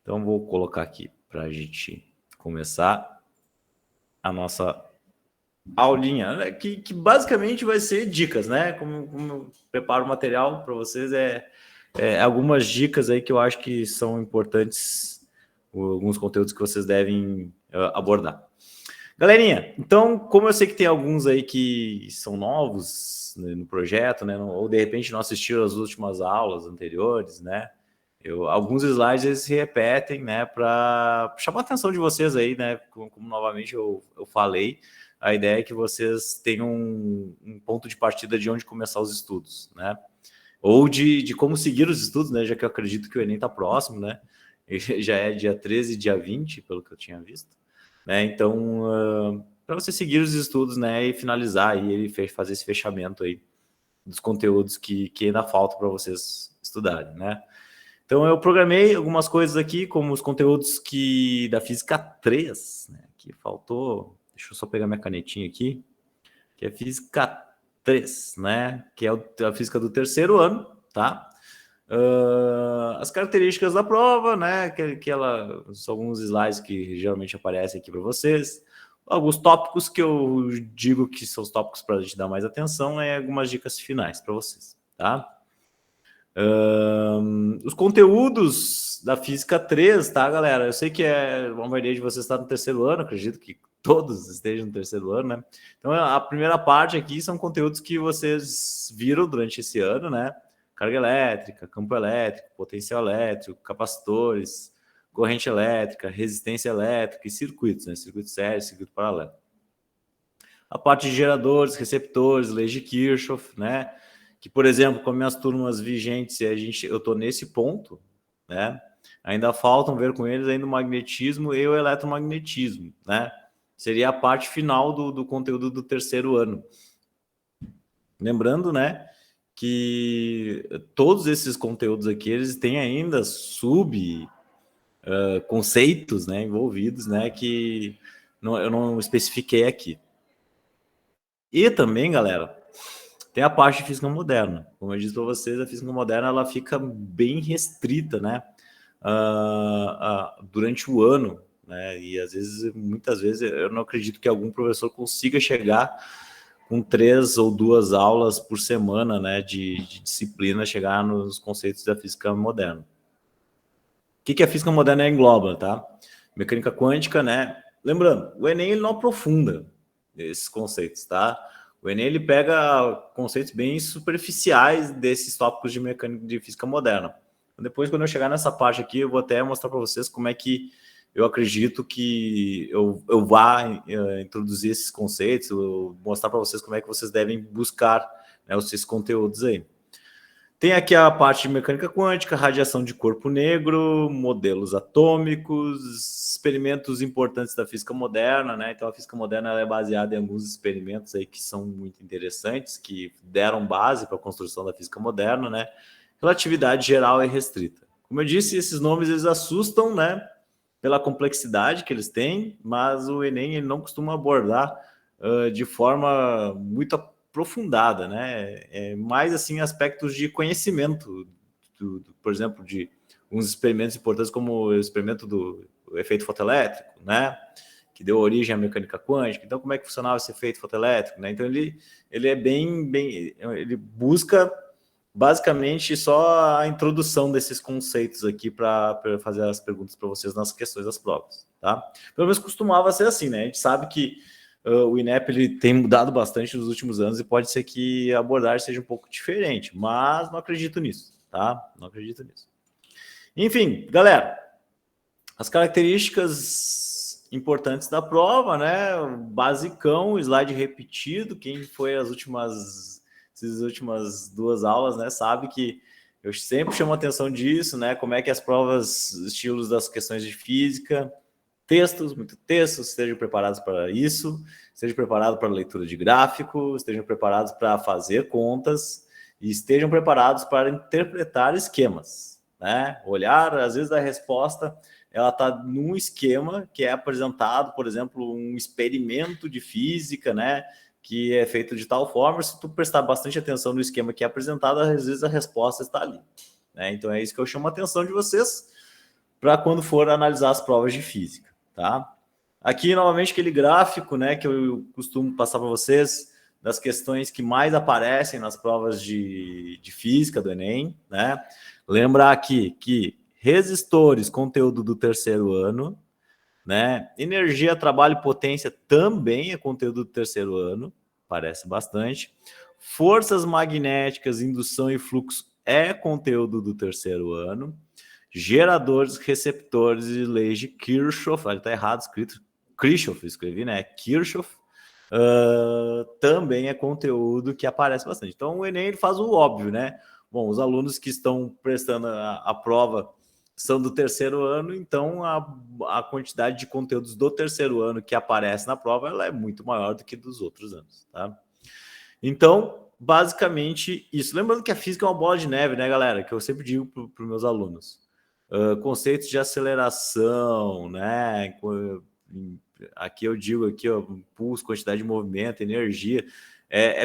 Então, vou colocar aqui para a gente começar a nossa aulinha, né? que basicamente vai ser dicas, né? Como eu preparo o material para vocês, algumas dicas aí que eu acho que são importantes, alguns conteúdos que vocês devem abordar. Galerinha, então, como eu sei que tem alguns aí que são novos, né, no projeto, né? Ou de repente não assistiram as últimas aulas anteriores, né? Alguns slides eles se repetem, né, para chamar a atenção de vocês aí, né, como novamente eu falei, a ideia é que vocês tenham um ponto de partida de onde começar os estudos, né, ou de como seguir os estudos, né, já que eu acredito que o Enem está próximo, né, já é dia 13, dia 20, pelo que eu tinha visto, né, então, para você seguir os estudos, né, e finalizar aí, fazer esse fechamento aí dos conteúdos que ainda faltam para vocês estudarem, né. Então, eu programei algumas coisas aqui, como os conteúdos da Física 3, né, que faltou. Deixa eu só pegar minha canetinha aqui, que é Física 3, né, que é a Física do terceiro ano, tá? As características da prova, né, são alguns slides que geralmente aparecem aqui para vocês. Alguns tópicos que eu digo que são os tópicos para a gente dar mais atenção, e algumas dicas finais para vocês, tá? Os conteúdos da Física 3, tá, galera? Eu sei que uma maioria de vocês está no terceiro ano, acredito que todos estejam no terceiro ano, né? Então, a primeira parte aqui são conteúdos que vocês viram durante esse ano, né? Carga elétrica, campo elétrico, potencial elétrico, capacitores, corrente elétrica, resistência elétrica e circuitos, né? Circuito sério, circuito paralelo. A parte de geradores, receptores, leis de Kirchhoff, né? Que, por exemplo, com minhas turmas vigentes, eu estou nesse ponto, né? Ainda faltam ver com eles ainda o magnetismo e o eletromagnetismo, né? Seria a parte final do conteúdo do terceiro ano. Lembrando, né, que todos esses conteúdos aqui, eles têm ainda conceitos, né, envolvidos, né, que eu não especifiquei aqui. E também, galera, tem a parte de física moderna. Como eu disse para vocês, a física moderna ela fica bem restrita, né? Durante o ano, né? E muitas vezes, eu não acredito que algum professor consiga chegar com 3 ou 2 aulas por semana, né? De disciplina, chegar nos conceitos da física moderna. O que a física moderna engloba, tá? Mecânica quântica, né? Lembrando, o Enem ele não aprofunda esses conceitos, tá? O Enem ele pega conceitos bem superficiais desses tópicos de mecânica de física moderna. Depois, quando eu chegar nessa parte aqui, eu vou até mostrar para vocês como é que eu acredito que eu vá introduzir esses conceitos, mostrar para vocês como é que vocês devem buscar, né, esses conteúdos aí. Tem aqui a parte de mecânica quântica, radiação de corpo negro, modelos atômicos, experimentos importantes da física moderna, né? Então, a física moderna ela é baseada em alguns experimentos aí que são muito interessantes, que deram base para a construção da física moderna, né? Relatividade geral e restrita. Como eu disse, esses nomes eles assustam, né? Pela complexidade que eles têm, mas o Enem ele não costuma abordar de forma muito aprofundada, né? Mais assim aspectos de conhecimento, por exemplo, de uns experimentos importantes como o experimento do efeito fotoelétrico, né? Que deu origem à mecânica quântica. Então, como é que funcionava esse efeito fotoelétrico, né? Então, ele é ele busca basicamente só a introdução desses conceitos aqui para fazer as perguntas para vocês nas questões das provas, tá? Pelo menos costumava ser assim, né? A gente sabe que o INEP ele tem mudado bastante nos últimos anos e pode ser que a abordagem seja um pouco diferente, mas não acredito nisso, tá? Não acredito nisso. Enfim, galera, as características importantes da prova, né? O basicão, slide repetido. Quem foi essas últimas 2 aulas, né? Sabe que eu sempre chamo a atenção disso, né? Como é que as provas, estilos das questões de física, muito textos, estejam preparados para isso, estejam preparados para a leitura de gráfico, estejam preparados para fazer contas e estejam preparados para interpretar esquemas, né? Olhar, às vezes, a resposta ela está num esquema que é apresentado, por exemplo, um experimento de física, né? Que é feito de tal forma, se tu prestar bastante atenção no esquema que é apresentado, às vezes a resposta está ali, né? Então é isso que eu chamo a atenção de vocês, para quando for analisar as provas de física, tá? Aqui, novamente, aquele gráfico, né, que eu costumo passar para vocês, das questões que mais aparecem nas provas de física do Enem, né? Lembrar aqui que resistores, conteúdo do terceiro ano, né? Energia, trabalho e potência também é conteúdo do terceiro ano, parece bastante. Forças magnéticas, indução e fluxo é conteúdo do terceiro ano. Geradores, receptores e leis de Kirchhoff, está errado escrito, Kirchhoff, escrevi, né? Kirchhoff, também é conteúdo que aparece bastante. Então o Enem ele faz o óbvio, né? Bom, os alunos que estão prestando a prova são do terceiro ano, então a quantidade de conteúdos do terceiro ano que aparece na prova ela é muito maior do que dos outros anos, tá? Então, basicamente isso. Lembrando que a física é uma bola de neve, né, galera? Que eu sempre digo para os meus alunos. Conceitos de aceleração, né? Aqui eu digo aqui, ó, impulso, quantidade de movimento, energia.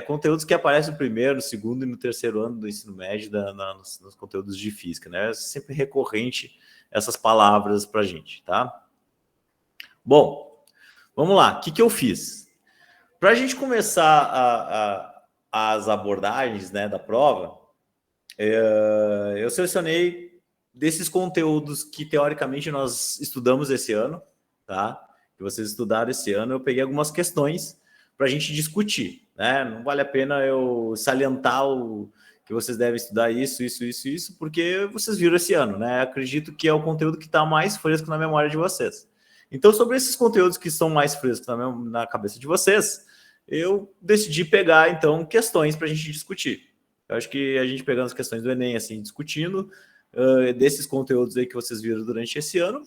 Conteúdos que aparecem no primeiro, no segundo e no terceiro ano do ensino médio nos conteúdos de física, né? É sempre recorrente essas palavras para a gente, tá? Bom, vamos lá. O que eu fiz? Para a gente começar as abordagens, né, da prova, eu selecionei desses conteúdos que, teoricamente, nós estudamos esse ano, tá? Que vocês estudaram esse ano, eu peguei algumas questões para a gente discutir, né? Não vale a pena eu salientar que vocês devem estudar isso, porque vocês viram esse ano, né? Acredito que é o conteúdo que está mais fresco na memória de vocês. Então, sobre esses conteúdos que estão mais frescos na cabeça de vocês, eu decidi pegar, então, questões para a gente discutir. Eu acho que a gente pegando as questões do Enem, assim, discutindo desses conteúdos aí que vocês viram durante esse ano,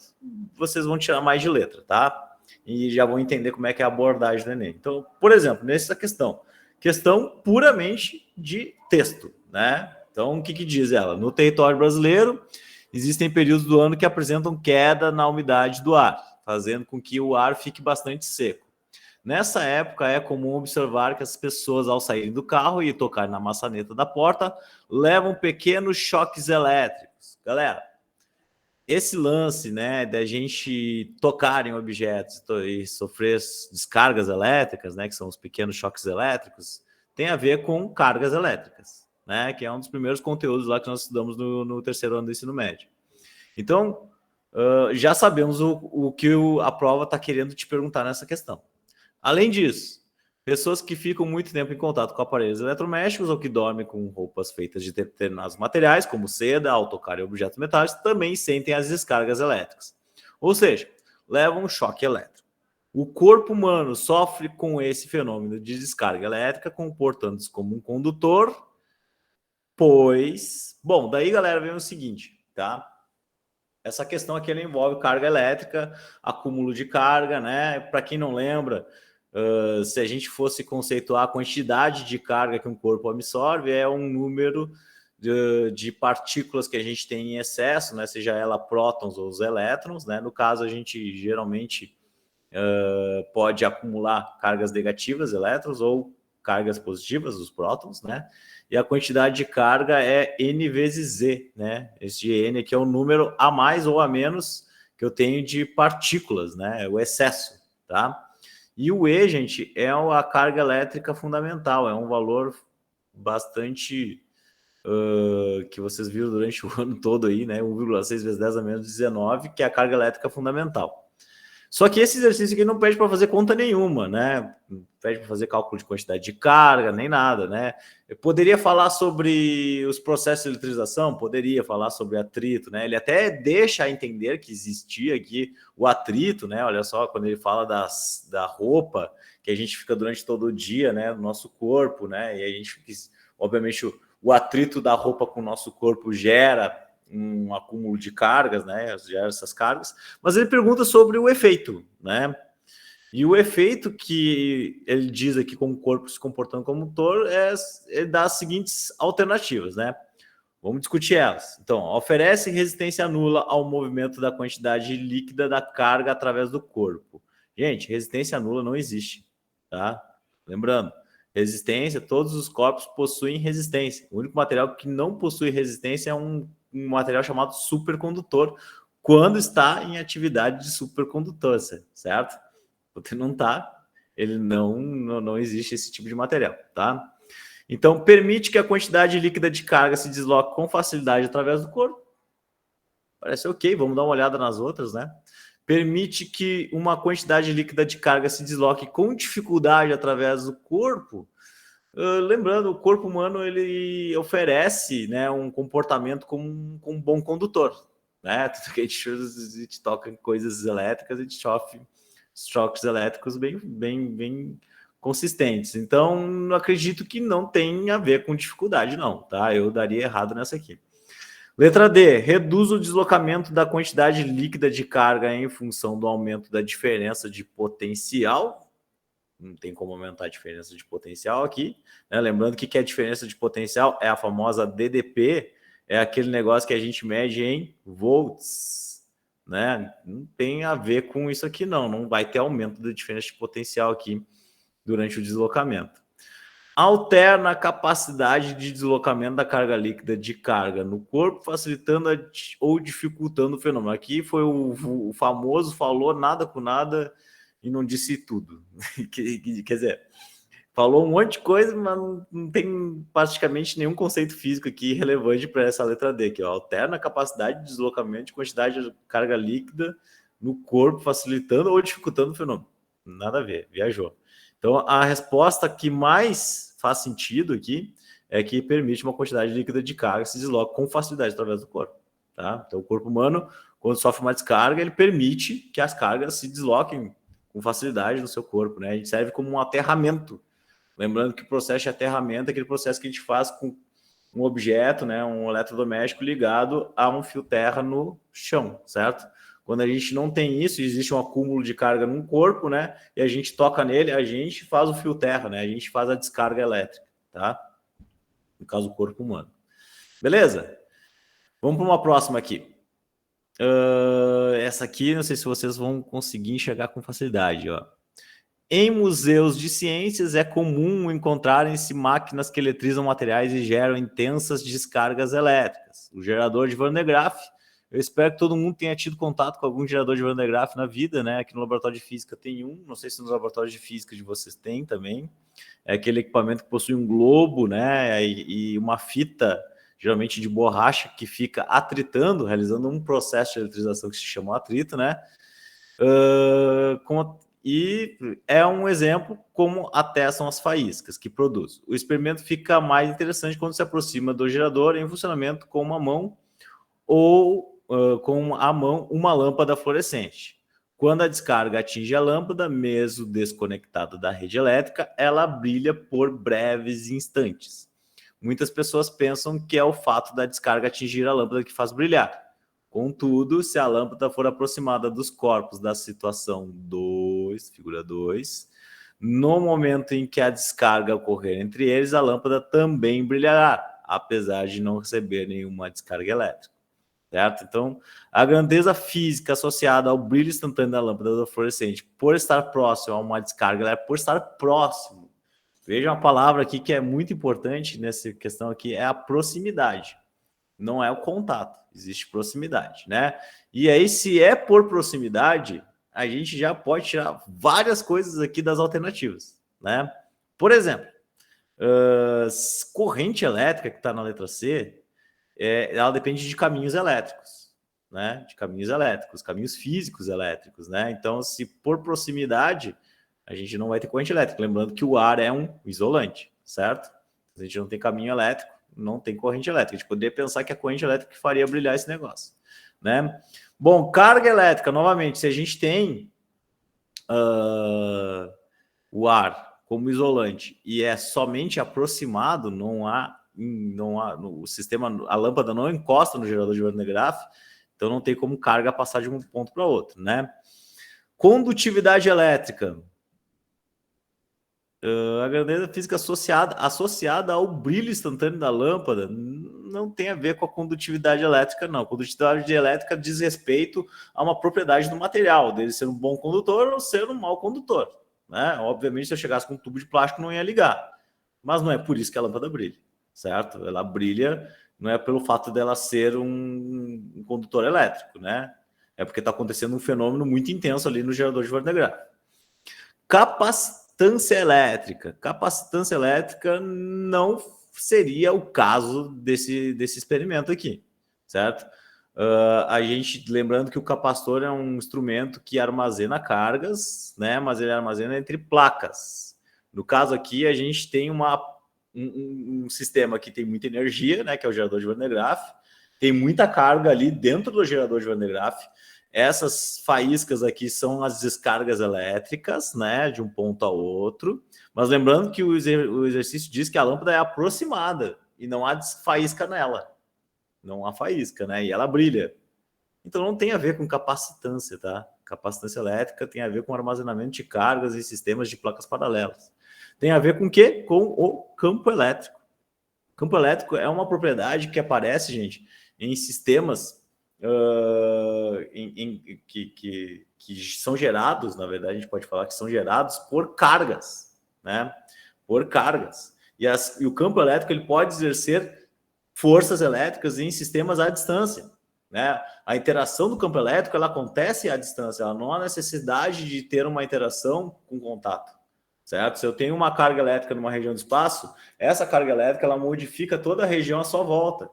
vocês vão tirar mais de letra, tá? E já vão entender como é que é a abordagem do Enem. Então, por exemplo, nessa questão puramente de texto, né? Então, o que diz ela? No território brasileiro, existem períodos do ano que apresentam queda na umidade do ar, fazendo com que o ar fique bastante seco. Nessa época, é comum observar que as pessoas, ao saírem do carro e tocarem na maçaneta da porta, levam pequenos choques elétricos. Galera, esse lance, né, da gente tocar em objetos e sofrer descargas elétricas, né, que são os pequenos choques elétricos, tem a ver com cargas elétricas, né, que é um dos primeiros conteúdos lá que nós estudamos no terceiro ano do ensino médio. Então, já sabemos o que a prova está querendo te perguntar nessa questão. Além disso, pessoas que ficam muito tempo em contato com aparelhos eletrodomésticos ou que dormem com roupas feitas de determinados materiais, como seda, ao tocar em objetos metálicos, também sentem as descargas elétricas. Ou seja, levam um choque elétrico. O corpo humano sofre com esse fenômeno de descarga elétrica, comportando-se como um condutor, pois... Bom, daí, galera, vem o seguinte, tá? Essa questão aqui ela envolve carga elétrica, acúmulo de carga, né? Para quem não lembra, se a gente fosse conceituar a quantidade de carga que um corpo absorve, é um número de partículas que a gente tem em excesso, né? Seja ela prótons ou os elétrons, né? No caso, a gente geralmente pode acumular cargas negativas, elétrons, ou cargas positivas, os prótons, né? E a quantidade de carga é N vezes Z, né? Esse N aqui é o número a mais ou a menos que eu tenho de partículas, né? É o excesso, tá? E o E, gente, é a carga elétrica fundamental, é um valor bastante que vocês viram durante o ano todo aí, né? 1,6 vezes 10 a menos 19, que é a carga elétrica fundamental. Só que esse exercício aqui não pede para fazer conta nenhuma, né? Não pede para fazer cálculo de quantidade de carga, nem nada, né? Eu poderia falar sobre os processos de eletrização, poderia falar sobre atrito, né? Ele até deixa a entender que existia aqui o atrito, né? Olha só, quando ele fala da roupa, que a gente fica durante todo o dia, né? No nosso corpo, né? E a gente fica, obviamente, o atrito da roupa com o nosso corpo gera um acúmulo de cargas, né? Gera essas cargas, mas ele pergunta sobre o efeito, né? E o efeito que ele diz aqui como o corpo se comportando como motor é das seguintes alternativas, né? Vamos discutir elas. Então, oferece resistência nula ao movimento da quantidade líquida da carga através do corpo. Gente, resistência nula não existe, tá? Lembrando, resistência, todos os corpos possuem resistência. O único material que não possui resistência é um material chamado supercondutor, quando está em atividade de supercondutância, certo? Quando não está, ele não existe esse tipo de material, tá? Então, permite que a quantidade líquida de carga se desloque com facilidade através do corpo. Parece ok, vamos dar uma olhada nas outras, né? Permite que uma quantidade líquida de carga se desloque com dificuldade através do corpo. Lembrando, o corpo humano ele oferece, né, um comportamento como um bom condutor, né? Tudo que a gente toca em coisas elétricas, a gente sofre choques elétricos bem consistentes. Então, não acredito que não tem a ver com dificuldade, não, tá? Eu daria errado nessa aqui. Letra D, reduz o deslocamento da quantidade líquida de carga em função do aumento da diferença de potencial. Não tem como aumentar a diferença de potencial aqui, né? Lembrando que a diferença de potencial é a famosa DDP, é aquele negócio que a gente mede em volts, né? Não tem a ver com isso aqui, não vai ter aumento da diferença de potencial aqui durante o deslocamento. Alterna a capacidade de deslocamento da carga líquida de carga no corpo, facilitando ou dificultando o fenômeno. Aqui foi o famoso falou nada com nada e não disse tudo. Quer dizer, falou um monte de coisa, mas não tem praticamente nenhum conceito físico aqui relevante para essa letra D, que alterna a capacidade de deslocamento de quantidade de carga líquida no corpo, facilitando ou dificultando o fenômeno. Nada a ver, viajou. Então, a resposta que mais faz sentido aqui é que permite uma quantidade líquida de carga se desloca com facilidade através do corpo. Tá? Então, o corpo humano, quando sofre uma descarga, ele permite que as cargas se desloquem com facilidade no seu corpo, né? Ele serve como um aterramento. Lembrando que o processo de aterramento é aquele processo que a gente faz com um objeto, né, um eletrodoméstico ligado a um fio terra no chão, certo? Quando a gente não tem isso, existe um acúmulo de carga num corpo, né? E a gente toca nele, a gente faz o fio terra, né? A gente faz a descarga elétrica, tá? No caso, o corpo humano. Beleza? Vamos para uma próxima aqui. Essa aqui, não sei se vocês vão conseguir enxergar com facilidade, ó. Em museus de ciências é comum encontrarem-se máquinas que eletrizam materiais e geram intensas descargas elétricas. O gerador de Van de Graaff, eu espero que todo mundo tenha tido contato com algum gerador de Van de Graaff na vida, né? Aqui no laboratório de física tem um, não sei se nos laboratórios de física de vocês tem também. É aquele equipamento que possui um globo, né? E uma fita, geralmente de borracha, que fica atritando, realizando um processo de eletrização que se chama atrito, né? E é um exemplo como até são as faíscas que produz. O experimento fica mais interessante quando se aproxima do gerador em funcionamento com uma mão ou com a mão uma lâmpada fluorescente. Quando a descarga atinge a lâmpada, mesmo desconectada da rede elétrica, ela brilha por breves instantes. Muitas pessoas pensam que é o fato da descarga atingir a lâmpada que faz brilhar. Contudo, se a lâmpada for aproximada dos corpos da situação 2, figura 2, no momento em que a descarga ocorrer entre eles, a lâmpada também brilhará, apesar de não receber nenhuma descarga elétrica. Certo? Então, a grandeza física associada ao brilho instantâneo da lâmpada fluorescente, por estar próximo a uma descarga, por estar próximo. Veja uma palavra aqui que é muito importante nessa questão aqui, é a proximidade. Não é o contato, existe proximidade, né? E aí, se é por proximidade, a gente já pode tirar várias coisas aqui das alternativas, né? Por exemplo, corrente elétrica, que está na letra C, ela depende de caminhos elétricos, né? De caminhos elétricos, caminhos físicos elétricos, né? Então, se por proximidade, a gente não vai ter corrente elétrica. Lembrando que o ar é um isolante, certo? A gente não tem caminho elétrico, não tem corrente elétrica. A gente poderia pensar que a corrente elétrica faria brilhar esse negócio, né? Bom, carga elétrica, novamente, se a gente tem o ar como isolante e é somente aproximado, não há o sistema, a lâmpada não encosta no gerador de Van de Graaff, então não tem como carga passar de um ponto para outro, né? Condutividade elétrica. A grandeza física associada ao brilho instantâneo da lâmpada não tem a ver com a condutividade elétrica, não. A condutividade elétrica diz respeito a uma propriedade do material, dele ser um bom condutor ou ser um mau condutor, né? Obviamente, se eu chegasse com um tubo de plástico, não ia ligar. Mas não é por isso que a lâmpada brilha, certo? Ela brilha não é pelo fato dela ser um condutor elétrico, né? É porque está acontecendo um fenômeno muito intenso ali no gerador de Van de Graaff. Capacitância elétrica. Capacitância elétrica não seria o caso desse experimento aqui, certo? A gente, lembrando que o capacitor é um instrumento que armazena cargas, né? Mas ele armazena entre placas. No caso aqui, a gente tem um sistema que tem muita energia, né? Que é o gerador de Van de Graaff. Tem muita carga ali dentro do gerador de Van de Graaff. Essas faíscas aqui são as descargas elétricas, né? De um ponto a outro. Mas lembrando que o exercício diz que a lâmpada é aproximada e não há faísca nela. Não há faísca, né? E ela brilha. Então não tem a ver com capacitância, tá? Capacitância elétrica tem a ver com armazenamento de cargas em sistemas de placas paralelas. Tem a ver com o quê? Com o campo elétrico. O campo elétrico é uma propriedade que aparece, gente, em sistemas que são gerados, na verdade, a gente pode falar que são gerados por cargas, né? Por cargas. E o campo elétrico ele pode exercer forças elétricas em sistemas à distância, né? A interação do campo elétrico ela acontece à distância, ela não há necessidade de ter uma interação com contato, certo? Se eu tenho uma carga elétrica numa região do espaço, essa carga elétrica ela modifica toda a região à sua volta.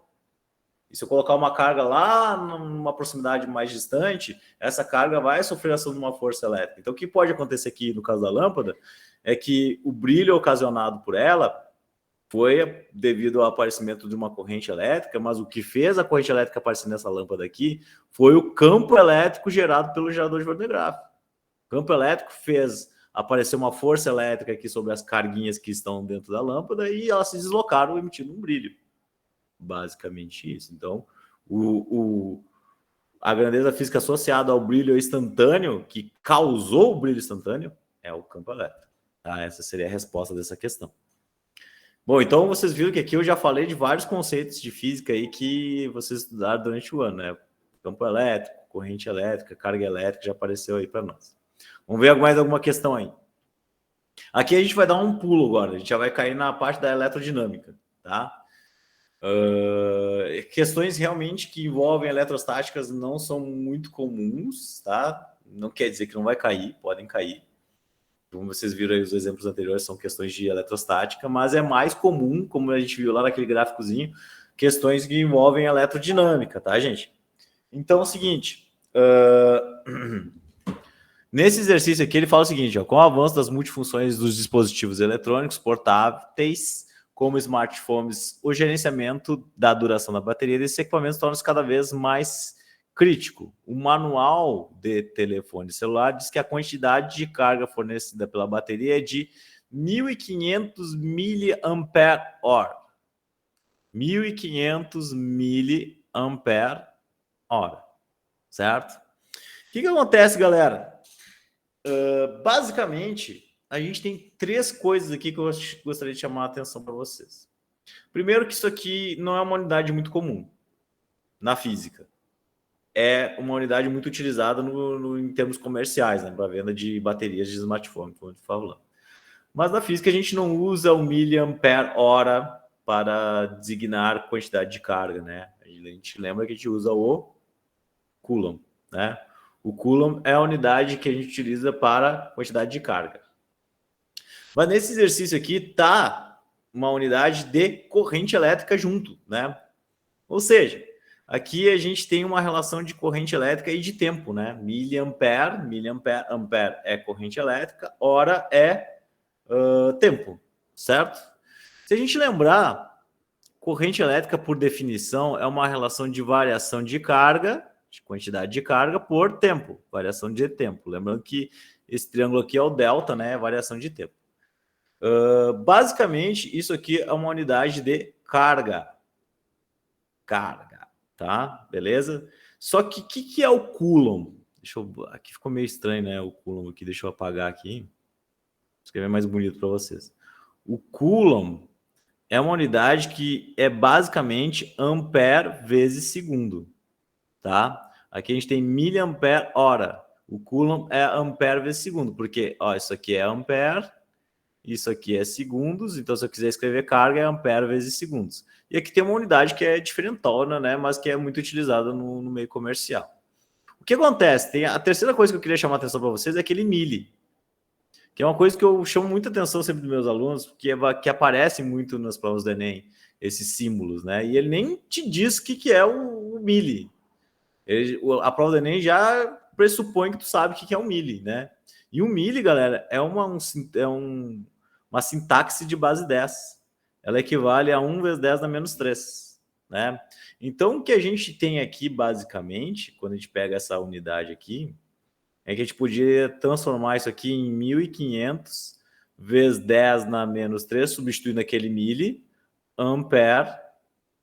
E se eu colocar uma carga lá numa proximidade mais distante, essa carga vai sofrer ação de uma força elétrica. Então, o que pode acontecer aqui no caso da lâmpada é que o brilho ocasionado por ela foi devido ao aparecimento de uma corrente elétrica, mas o que fez a corrente elétrica aparecer nessa lâmpada aqui foi o campo elétrico gerado pelo gerador de Van de Graaff. O campo elétrico fez aparecer uma força elétrica aqui sobre as carguinhas que estão dentro da lâmpada e elas se deslocaram emitindo um brilho. Basicamente isso. Então, a grandeza física associada ao brilho instantâneo, que causou o brilho instantâneo, é o campo elétrico. Tá? Essa seria a resposta dessa questão. Bom, então vocês viram que aqui eu já falei de vários conceitos de física aí que vocês estudaram durante o ano, né? Campo elétrico, corrente elétrica, carga elétrica, já apareceu aí para nós. Vamos ver mais alguma questão aí. Aqui a gente vai dar um pulo agora, a gente já vai cair na parte da eletrodinâmica, tá? Questões realmente que envolvem eletrostáticas não são muito comuns, tá? Não quer dizer que não vai cair, podem cair. Como vocês viram aí, os exemplos anteriores são questões de eletrostática, mas é mais comum, como a gente viu lá naquele gráficozinho, questões que envolvem eletrodinâmica, tá, gente? Então é o seguinte, nesse exercício aqui ele fala o seguinte, ó, com o avanço das multifunções dos dispositivos eletrônicos portáteis, como smartphones, o gerenciamento da duração da bateria desses equipamentos torna-se cada vez mais crítico. O manual de telefone celular diz que a quantidade de carga fornecida pela bateria é de 1.500 mAh. 1.500 mAh. Certo? O que acontece, galera? Basicamente, a gente tem três coisas aqui que eu gostaria de chamar a atenção para vocês. Primeiro que isso aqui não é uma unidade muito comum na física. É uma unidade muito utilizada em termos comerciais, né, para venda de baterias de smartphone, como eu falando. Mas na física a gente não usa o mAh para designar quantidade de carga, né? A gente lembra que a gente usa o Coulomb, né? O Coulomb é a unidade que a gente utiliza para quantidade de carga. Mas nesse exercício aqui tá uma unidade de corrente elétrica junto, né? Ou seja, aqui a gente tem uma relação de corrente elétrica e de tempo, né? Miliampere é corrente elétrica, hora é tempo, certo? Se a gente lembrar, corrente elétrica, por definição, é uma relação de variação de carga, de quantidade de carga, por tempo, variação de tempo. Lembrando que esse triângulo aqui é o delta, né? Variação de tempo. Basicamente, isso aqui é uma unidade de carga. Carga, tá? Beleza? Só que o que é o Coulomb? Aqui ficou meio estranho, né? O Coulomb aqui, deixa eu apagar aqui. Vou escrever mais bonito para vocês. O Coulomb é uma unidade que é basicamente ampere vezes segundo, tá? Aqui a gente tem miliampere hora. O Coulomb é ampere vezes segundo, porque ó, isso aqui é ampere, isso aqui é segundos, então se eu quiser escrever carga é ampere vezes segundos. E aqui tem uma unidade que é diferentona, né, mas que é muito utilizada no meio comercial. O que acontece? Tem a terceira coisa que eu queria chamar a atenção para vocês é aquele milli, que é uma coisa que eu chamo muita atenção sempre dos meus alunos, que aparece muito nas provas do Enem, esses símbolos, né? E ele nem te diz o que é o milli. A prova do Enem já pressupõe que tu sabe o que é um milli, né? E o milli, galera, é uma sintaxe de base 10. Ela equivale a 1 vezes 10 na menos 3, né? Então, o que a gente tem aqui, basicamente, quando a gente pega essa unidade aqui, é que a gente podia transformar isso aqui em 1.500 vezes 10 na menos 3, substituindo aquele milli, ampere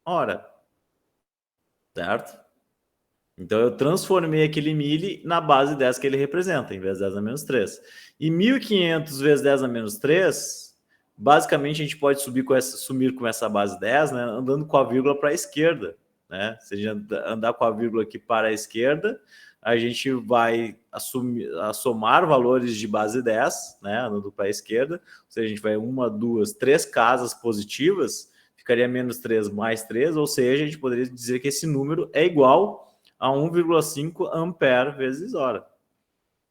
hora, certo? Então, eu transformei aquele milli na base 10 que ele representa, em vez de 10 na menos 3. E 1.500 vezes 10 na menos 3, basicamente, a gente pode sumir com essa base 10, né, andando com a vírgula para a esquerda. Né? Se a gente andar com a vírgula aqui para a esquerda, a gente vai somar valores de base 10, né, andando para a esquerda. Ou seja, a gente vai 1, 2, 3 casas positivas, ficaria menos 3 mais 3, ou seja, a gente poderia dizer que esse número é igual a 1,5 ampere vezes hora.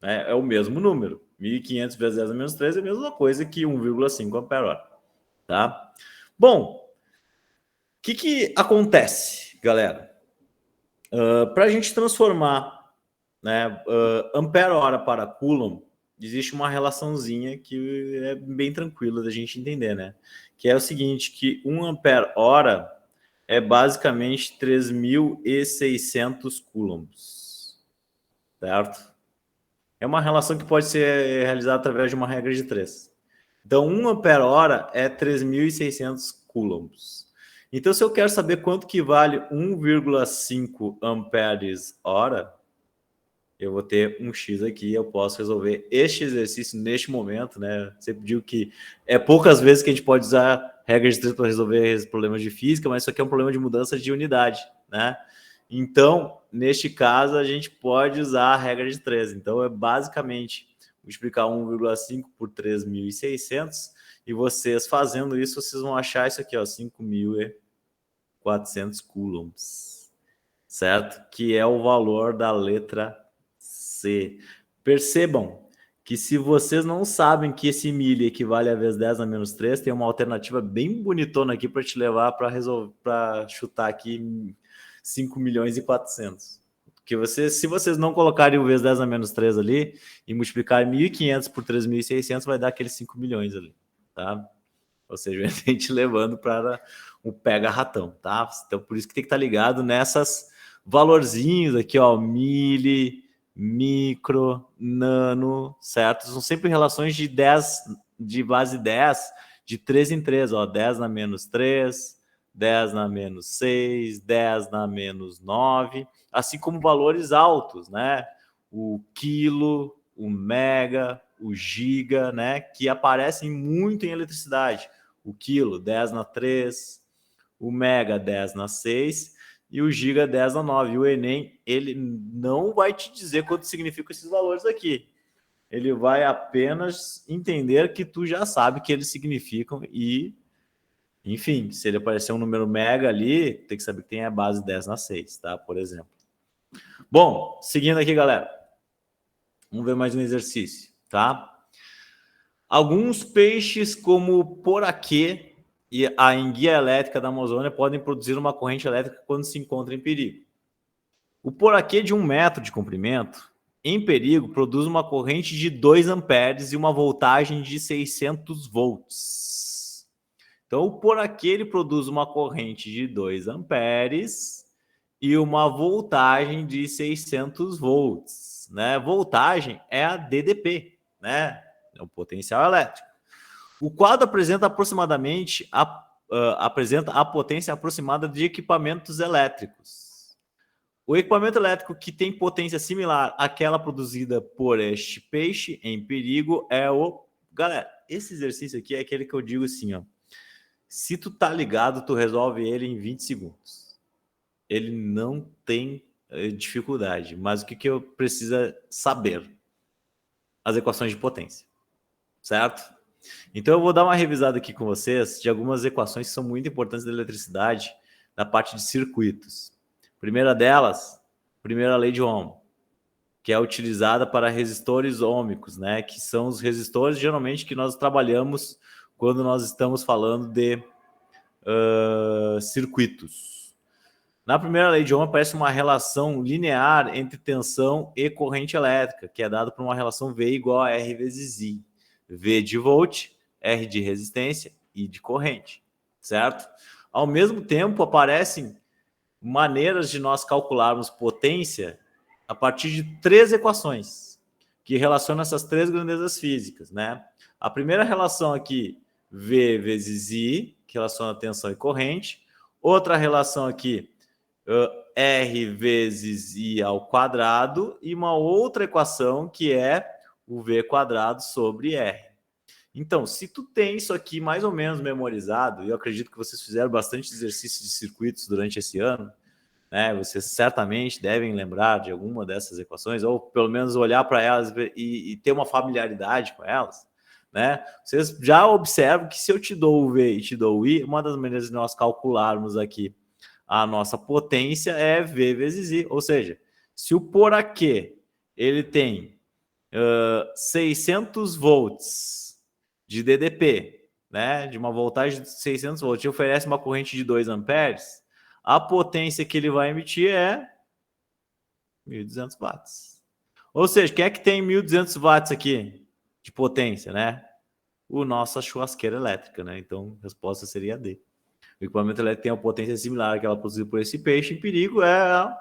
É o mesmo número. 1.500 vezes 10 a menos 3 é a mesma coisa que 1,5 ampere hora. Tá? Bom, o que acontece, galera? Para a gente transformar, né, ampere hora para coulomb, existe uma relaçãozinha que é bem tranquila da gente entender, né? Que é o seguinte, que 1 ampere hora é basicamente 3.600 coulombs, certo? É uma relação que pode ser realizada através de uma regra de 3. Então, 1 ampere hora é 3.600 coulombs. Então, se eu quero saber quanto que vale 1,5 amperes hora, eu vou ter um X aqui, eu posso resolver este exercício neste momento, né? Sempre digo que é poucas vezes que a gente pode usar regra de 3 para resolver problemas de física, mas isso aqui é um problema de mudança de unidade, né? Então, neste caso, a gente pode usar a regra de 3. Então, é basicamente multiplicar 1,5 por 3.600 e vocês fazendo isso, vocês vão achar isso aqui, ó, 5.400 coulombs, certo? Que é o valor da letra C. Percebam que se vocês não sabem que esse milli equivale a vezes 10 a menos 3, tem uma alternativa bem bonitona aqui para te levar para chutar aqui 5.400.000. Porque se vocês não colocarem o vezes 10 a menos 3 ali e multiplicarem 1.500 por 3.600, vai dar aqueles 5 milhões ali, tá? Ou seja, a gente levando para o pega-ratão, tá? Então, por isso que tem que estar ligado nessas valorzinhos aqui, ó, milli, micro, nano, certo? São sempre relações de 10, de base 10, de 3 em 3, ó, 10 na menos 3, 10 na menos 6, 10 na menos 9, assim como valores altos, né? O quilo, o mega, o giga, né? Que aparecem muito em eletricidade. O quilo, 10 na 3, o mega, 10 na 6 e o giga, 10 na 9. E o Enem, ele não vai te dizer quanto significam esses valores aqui. Ele vai apenas entender que tu já sabe que eles significam e, enfim, se ele aparecer um número mega ali, tem que saber que tem a base 10 na 6, tá? Por exemplo. Bom, seguindo aqui, galera. Vamos ver mais um exercício, tá? Alguns peixes, como o poraquê e a enguia elétrica da Amazônia, podem produzir uma corrente elétrica quando se encontra em perigo. O poraquê de 1 metro de comprimento, em perigo, produz uma corrente de 2 amperes e uma voltagem de 600 volts. Então, o poraquê ele produz uma corrente de 2 amperes e uma voltagem de 600 volts. Né? Voltagem é a DDP, né? É o potencial elétrico. O quadro apresenta aproximadamente apresenta a potência aproximada de equipamentos elétricos. O equipamento elétrico que tem potência similar àquela produzida por este peixe em perigo é o... Galera, esse exercício aqui é aquele que eu digo assim, ó. Se tu tá ligado, tu resolve ele em 20 segundos. Ele não tem dificuldade, mas o que eu preciso saber? As equações de potência, certo? Então eu vou dar uma revisada aqui com vocês de algumas equações que são muito importantes da eletricidade na parte de circuitos. Primeira delas, primeira lei de Ohm. que é utilizada para resistores ôhmicos, né? Que são os resistores, geralmente, que nós trabalhamos quando nós estamos falando de circuitos. Na primeira lei de Ohm aparece uma relação linear entre tensão e corrente elétrica, que é dada por uma relação V igual a R vezes I. V de volt, R de resistência, I de corrente, certo? Ao mesmo tempo, aparecem maneiras de nós calcularmos potência a partir de 3 equações, que relacionam essas 3 grandezas físicas, né? A primeira relação aqui, V vezes I, que relaciona tensão e corrente. Outra relação aqui, R vezes I ao quadrado. E uma outra equação que é o V quadrado sobre R. Então, se tu tem isso aqui mais ou menos memorizado, e eu acredito que vocês fizeram bastante exercício de circuitos durante esse ano, né? Vocês certamente devem lembrar de alguma dessas equações, ou pelo menos olhar para elas e ter uma familiaridade com elas, né? Vocês já observam que se eu te dou o V e te dou o I, uma das maneiras de nós calcularmos aqui a nossa potência é V vezes I, ou seja, se o por aqui ele tem 600 volts de DDP, né, de uma voltagem de 600 volts, e oferece uma corrente de 2 amperes, a potência que ele vai emitir é 1.200 watts. Ou seja, quem é que tem 1.200 watts aqui de potência, né? O nossa churrasqueira elétrica, né? Então, a resposta seria D. O equipamento elétrico tem uma potência similar àquela produzida por esse peixe em perigo, é a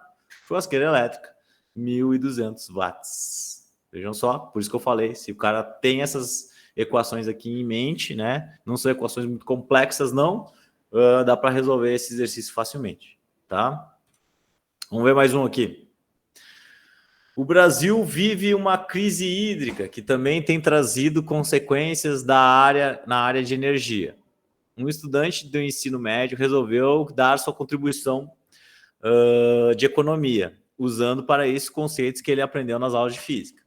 churrasqueira elétrica, 1.200 watts. Vejam só, por isso que eu falei, se o cara tem essas equações aqui em mente, né? Não são equações muito complexas, não. Dá para resolver esse exercício facilmente, tá? Vamos ver mais um aqui. O Brasil vive uma crise hídrica que também tem trazido consequências na área de energia. Um estudante do ensino médio resolveu dar sua contribuição de economia, usando para isso conceitos que ele aprendeu nas aulas de física.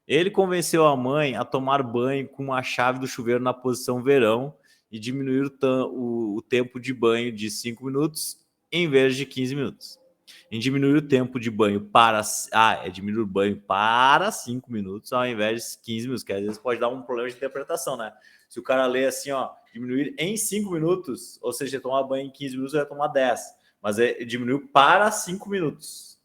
Ele convenceu a mãe a tomar banho com a chave do chuveiro na posição verão e diminuir o tempo de banho de 5 minutos em vez de 15 minutos. Em diminuir o tempo de banho para... diminuir o banho para 5 minutos ao invés de 15 minutos, que às vezes pode dar um problema de interpretação, né? Se o cara lê assim, ó, diminuir em 5 minutos, ou seja, tomar banho em 15 minutos, vai tomar 10. Mas diminuiu para 5 minutos,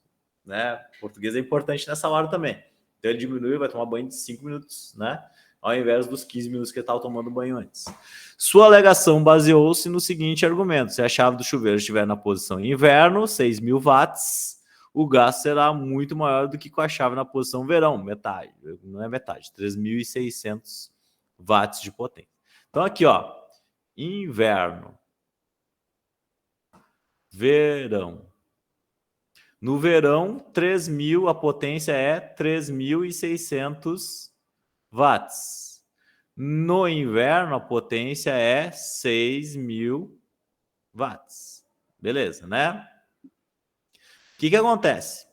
né? O português é importante nessa hora também. Então ele diminui, vai tomar banho de 5 minutos, né? Ao invés dos 15 minutos que ele estava tomando banho antes. Sua alegação baseou-se no seguinte argumento: se a chave do chuveiro estiver na posição inverno, 6.000 watts, o gasto será muito maior do que com a chave na posição verão, metade, não é metade, 3.600 watts de potência. Então aqui, ó, inverno, verão. No verão, 3.000, a potência é 3.600 watts. No inverno, a potência é 6.000 watts. Beleza, né? O que acontece?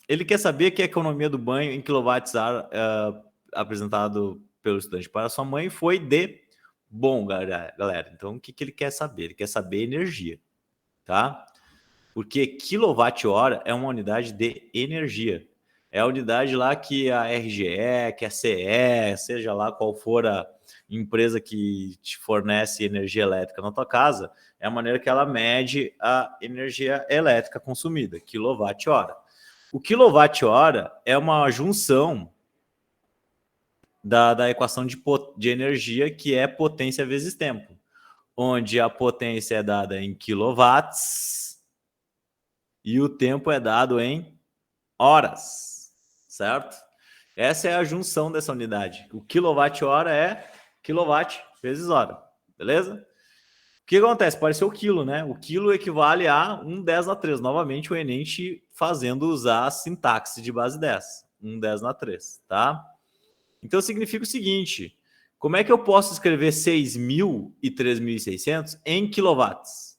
Ele quer saber que a economia do banho em quilowatts-hora apresentado pelo estudante para sua mãe foi de bom, galera. Então, o que ele quer saber? Ele quer saber energia, tá? Porque quilowatt-hora é uma unidade de energia. É a unidade lá que a RGE, que a CE, seja lá qual for a empresa que te fornece energia elétrica na tua casa, é a maneira que ela mede a energia elétrica consumida, quilowatt-hora. O quilowatt-hora é uma junção da equação de energia, que é potência vezes tempo, onde a potência é dada em quilowatts e o tempo é dado em horas, certo? Essa é a junção dessa unidade. O quilowatt-hora é quilowatt vezes hora, beleza? O que acontece? Pode ser o quilo, né? O quilo equivale a 1/10⁻³. Novamente, o Enem fazendo usar a sintaxe de base 10. 1/10⁻³, tá? Então, significa o seguinte: como é que eu posso escrever 6.000 e 3.600 em quilowatts?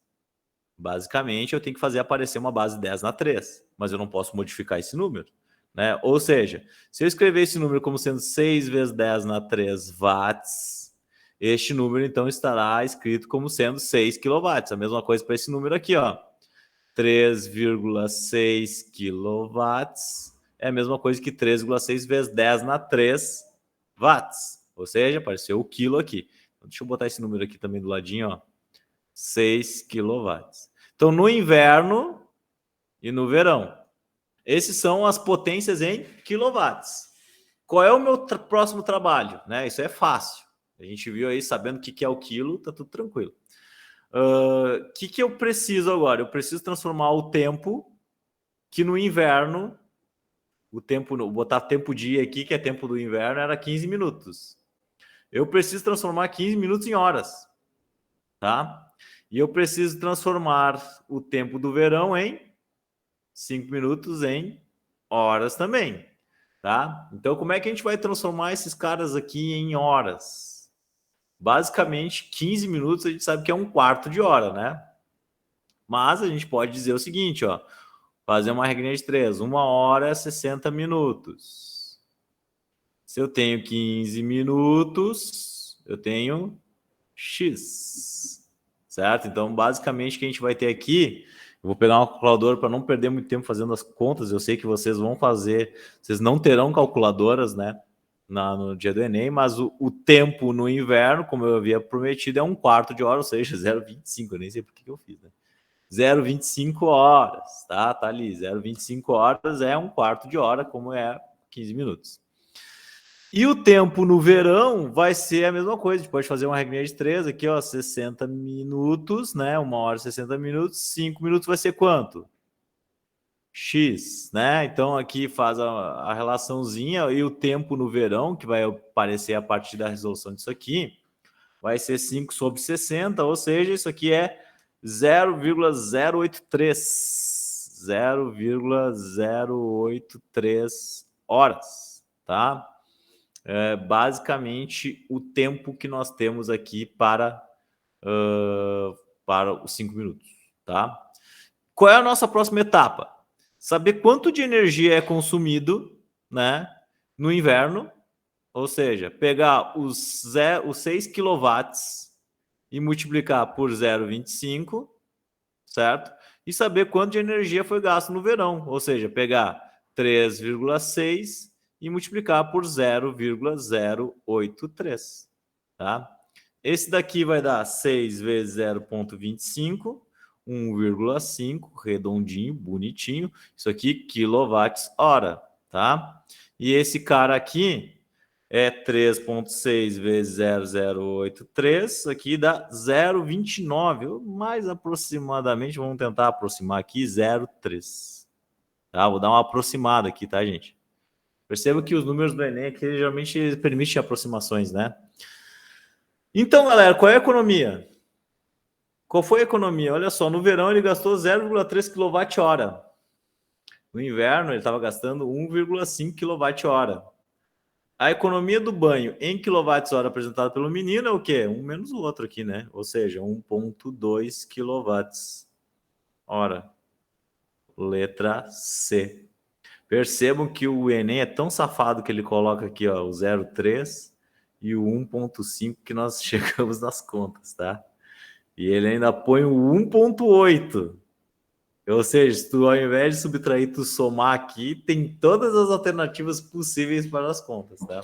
Basicamente, eu tenho que fazer aparecer uma base 10⁻³, mas eu não posso modificar esse número, né? Ou seja, se eu escrever esse número como sendo 6 vezes 10⁻³ watts, este número, então, estará escrito como sendo 6 kW. A mesma coisa para esse número aqui, ó. 3,6 kW é a mesma coisa que 3,6 vezes 10 na 3 watts. Ou seja, apareceu o quilo aqui. Então, deixa eu botar esse número aqui também do ladinho, ó. 6 quilowatts. Então, no inverno e no verão, esses são as potências em quilowatts. Qual é o meu próximo trabalho? Né? Isso é fácil. A gente viu aí, sabendo o que é o quilo, tá tudo tranquilo. Que eu preciso agora? Eu preciso transformar o tempo que no inverno, o tempo, botar tempo dia aqui, que é tempo do inverno, era 15 minutos. Eu preciso transformar 15 minutos em horas, tá? E eu preciso transformar o tempo do verão em 5 minutos em horas também, tá? Então, como é que a gente vai transformar esses caras aqui em horas? Basicamente, 15 minutos a gente sabe que é um quarto de hora, né? Mas a gente pode dizer o seguinte, ó. Fazer uma regrinha de 3. 1 hora é 60 minutos. Se eu tenho 15 minutos, eu tenho X. Certo? Então, basicamente, o que a gente vai ter aqui... Eu vou pegar uma calculadora para não perder muito tempo fazendo as contas. Eu sei que vocês vão fazer... Vocês não terão calculadoras, né? No dia do Enem, mas o tempo no inverno, como eu havia prometido, é um quarto de hora, ou seja, 0,25. Eu nem sei por que eu fiz, né? 0,25 horas, tá? Tá ali, 0,25 horas é um quarto de hora, como é 15 minutos. E o tempo no verão vai ser a mesma coisa. A gente pode fazer uma regrinha de 3 aqui, ó, 60 minutos, né? 1 hora e 60 minutos. 5 minutos vai ser quanto? X, né? Então aqui faz a relaçãozinha e o tempo no verão, que vai aparecer a partir da resolução disso aqui, vai ser 5 sobre 60, ou seja, isso aqui é 0,083. 0,083 horas, tá? É basicamente o tempo que nós temos aqui para os 5 minutos, tá? Qual é a nossa próxima etapa? Saber quanto de energia é consumido, né, no inverno, ou seja, pegar os 6 quilowatts e multiplicar por 0,25, certo? E saber quanto de energia foi gasto no verão, ou seja, pegar 3,6 e multiplicar por 0,083, tá? Esse daqui vai dar 6 vezes 0,25, 1,5, redondinho, bonitinho. Isso aqui, quilowatts-hora, tá? E esse cara aqui é 3,6 vezes 0,083, aqui dá 0,29, mais aproximadamente, vamos tentar aproximar aqui, 0,3. Tá? Vou dar uma aproximada aqui, tá, gente? Perceba que os números do Enem aqui geralmente permitem aproximações, né? Então, galera, qual é a economia? Qual foi a economia? Olha só, no verão ele gastou 0,3 kWh. No inverno ele estava gastando 1,5 kWh. A economia do banho em kWh apresentada pelo menino é o quê? Um menos o outro aqui, né? Ou seja, 1,2 kWh. Letra C. Percebam que o Enem é tão safado que ele coloca aqui, ó, o 0,3 e o 1,5 que nós chegamos nas contas, tá? E ele ainda põe o 1,8. Ou seja, se tu, ao invés de subtrair, tu somar aqui, tem todas as alternativas possíveis para as contas, tá?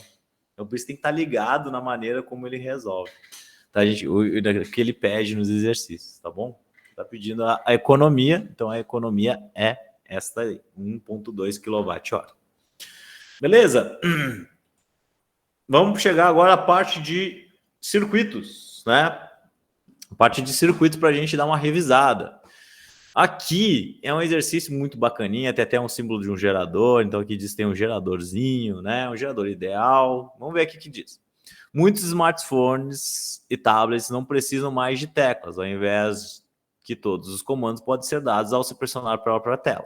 Então, por isso tem que estar ligado na maneira como ele resolve. Tá, gente? O que ele pede nos exercícios, tá bom? Tá pedindo a economia, então a economia é esta aí, 1,2 kWh. Beleza? Vamos chegar agora à parte de circuitos, né? A parte de circuitos para a gente dar uma revisada. Aqui é um exercício muito bacaninha, tem até um símbolo de um gerador, então aqui diz que tem um geradorzinho, né? Um gerador ideal. Vamos ver aqui o que diz. Muitos smartphones e tablets não precisam mais de teclas, ao invés que todos os comandos podem ser dados ao se pressionar a própria tela.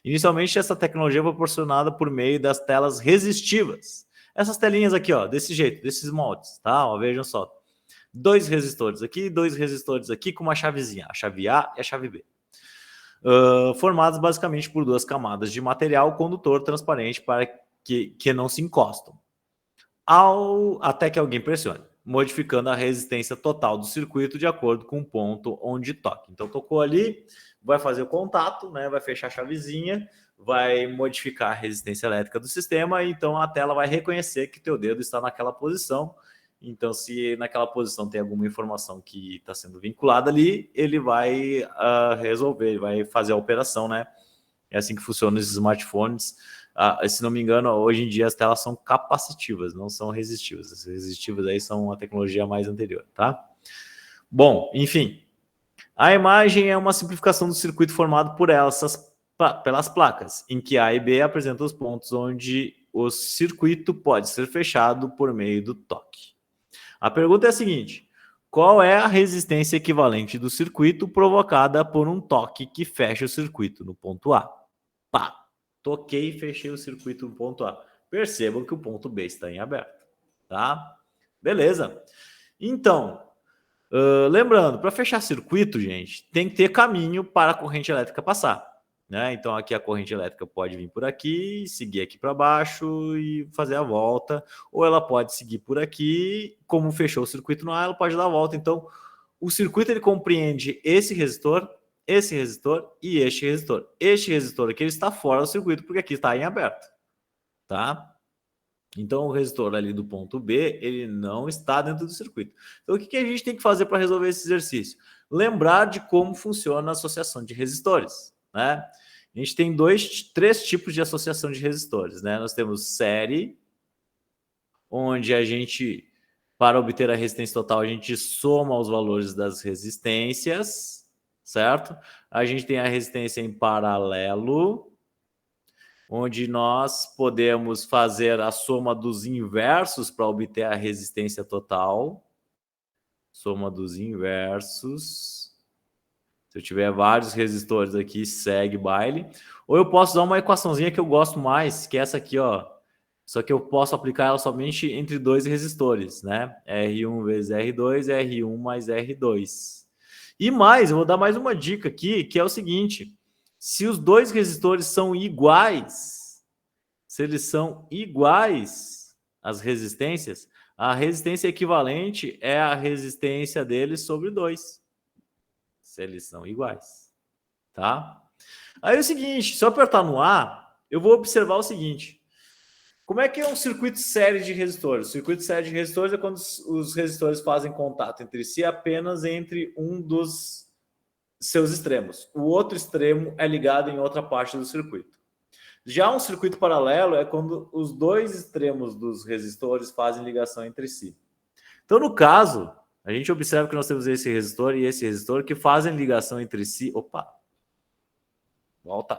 Inicialmente, essa tecnologia é proporcionada por meio das telas resistivas. Essas telinhas aqui, ó, desse jeito, desses moldes, tá? Ó, vejam só. 2 resistores aqui, 2 resistores aqui com uma chavezinha, a chave A e a chave B. Formados basicamente por 2 camadas de material condutor transparente para que não se encostam, até que alguém pressione, modificando a resistência total do circuito de acordo com o ponto onde toque. Então tocou ali, vai fazer o contato, né? Vai fechar a chavezinha, vai modificar a resistência elétrica do sistema, então a tela vai reconhecer que teu dedo está naquela posição. Então, se naquela posição tem alguma informação que está sendo vinculada ali, ele vai resolver, ele vai fazer a operação, né? É assim que funciona os smartphones. Se não me engano, hoje em dia as telas são capacitivas, não são resistivas. As resistivas aí são uma tecnologia mais anterior, tá? Bom, enfim. A imagem é uma simplificação do circuito formado por pelas placas, em que A e B apresentam os pontos onde o circuito pode ser fechado por meio do toque. A pergunta é a seguinte: qual é a resistência equivalente do circuito provocada por um toque que fecha o circuito no ponto A? Pá, toquei e fechei o circuito no ponto A. Percebam que o ponto B está em aberto, tá? Beleza. Então, lembrando, para fechar circuito, gente, tem que ter caminho para a corrente elétrica passar, né? Então, aqui a corrente elétrica pode vir por aqui, seguir aqui para baixo e fazer a volta, ou ela pode seguir por aqui, como fechou o circuito no A, ela pode dar a volta. Então, o circuito ele compreende esse resistor e este resistor. Este resistor aqui ele está fora do circuito, porque aqui está em aberto, tá? Então, o resistor ali do ponto B, ele não está dentro do circuito. Então, o que a gente tem que fazer para resolver esse exercício? Lembrar de como funciona a associação de resistores, né? A gente tem três tipos de associação de resistores, né? Nós temos série, onde a gente, para obter a resistência total, a gente soma os valores das resistências, certo? A gente tem a resistência em paralelo, onde nós podemos fazer a soma dos inversos para obter a resistência total. Soma dos inversos. Se eu tiver vários resistores aqui, segue baile. Ou eu posso usar uma equaçãozinha que eu gosto mais, que é essa aqui, ó. Só que eu posso aplicar ela somente entre dois resistores, né? R1 vezes R2, R1 mais R2. E mais, eu vou dar mais uma dica aqui, que é o seguinte: se os dois resistores são iguais, se eles são iguais as resistências, a resistência equivalente é a resistência deles sobre 2. Se eles são iguais, tá? Aí é o seguinte, se eu apertar no A, eu vou observar o seguinte: como é que é um circuito série de resistores? O circuito série de resistores é quando os resistores fazem contato entre si apenas entre um dos seus extremos. O outro extremo é ligado em outra parte do circuito. Já um circuito paralelo é quando os dois extremos dos resistores fazem ligação entre si. Então, no caso, a gente observa que nós temos esse resistor e esse resistor que fazem ligação entre si. Opa! Volta.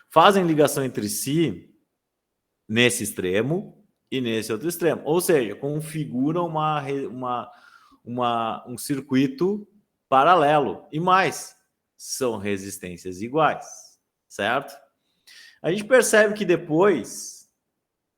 Fazem ligação entre si nesse extremo e nesse outro extremo. Ou seja, configuram um circuito paralelo. E mais, são resistências iguais, certo? A gente percebe que depois,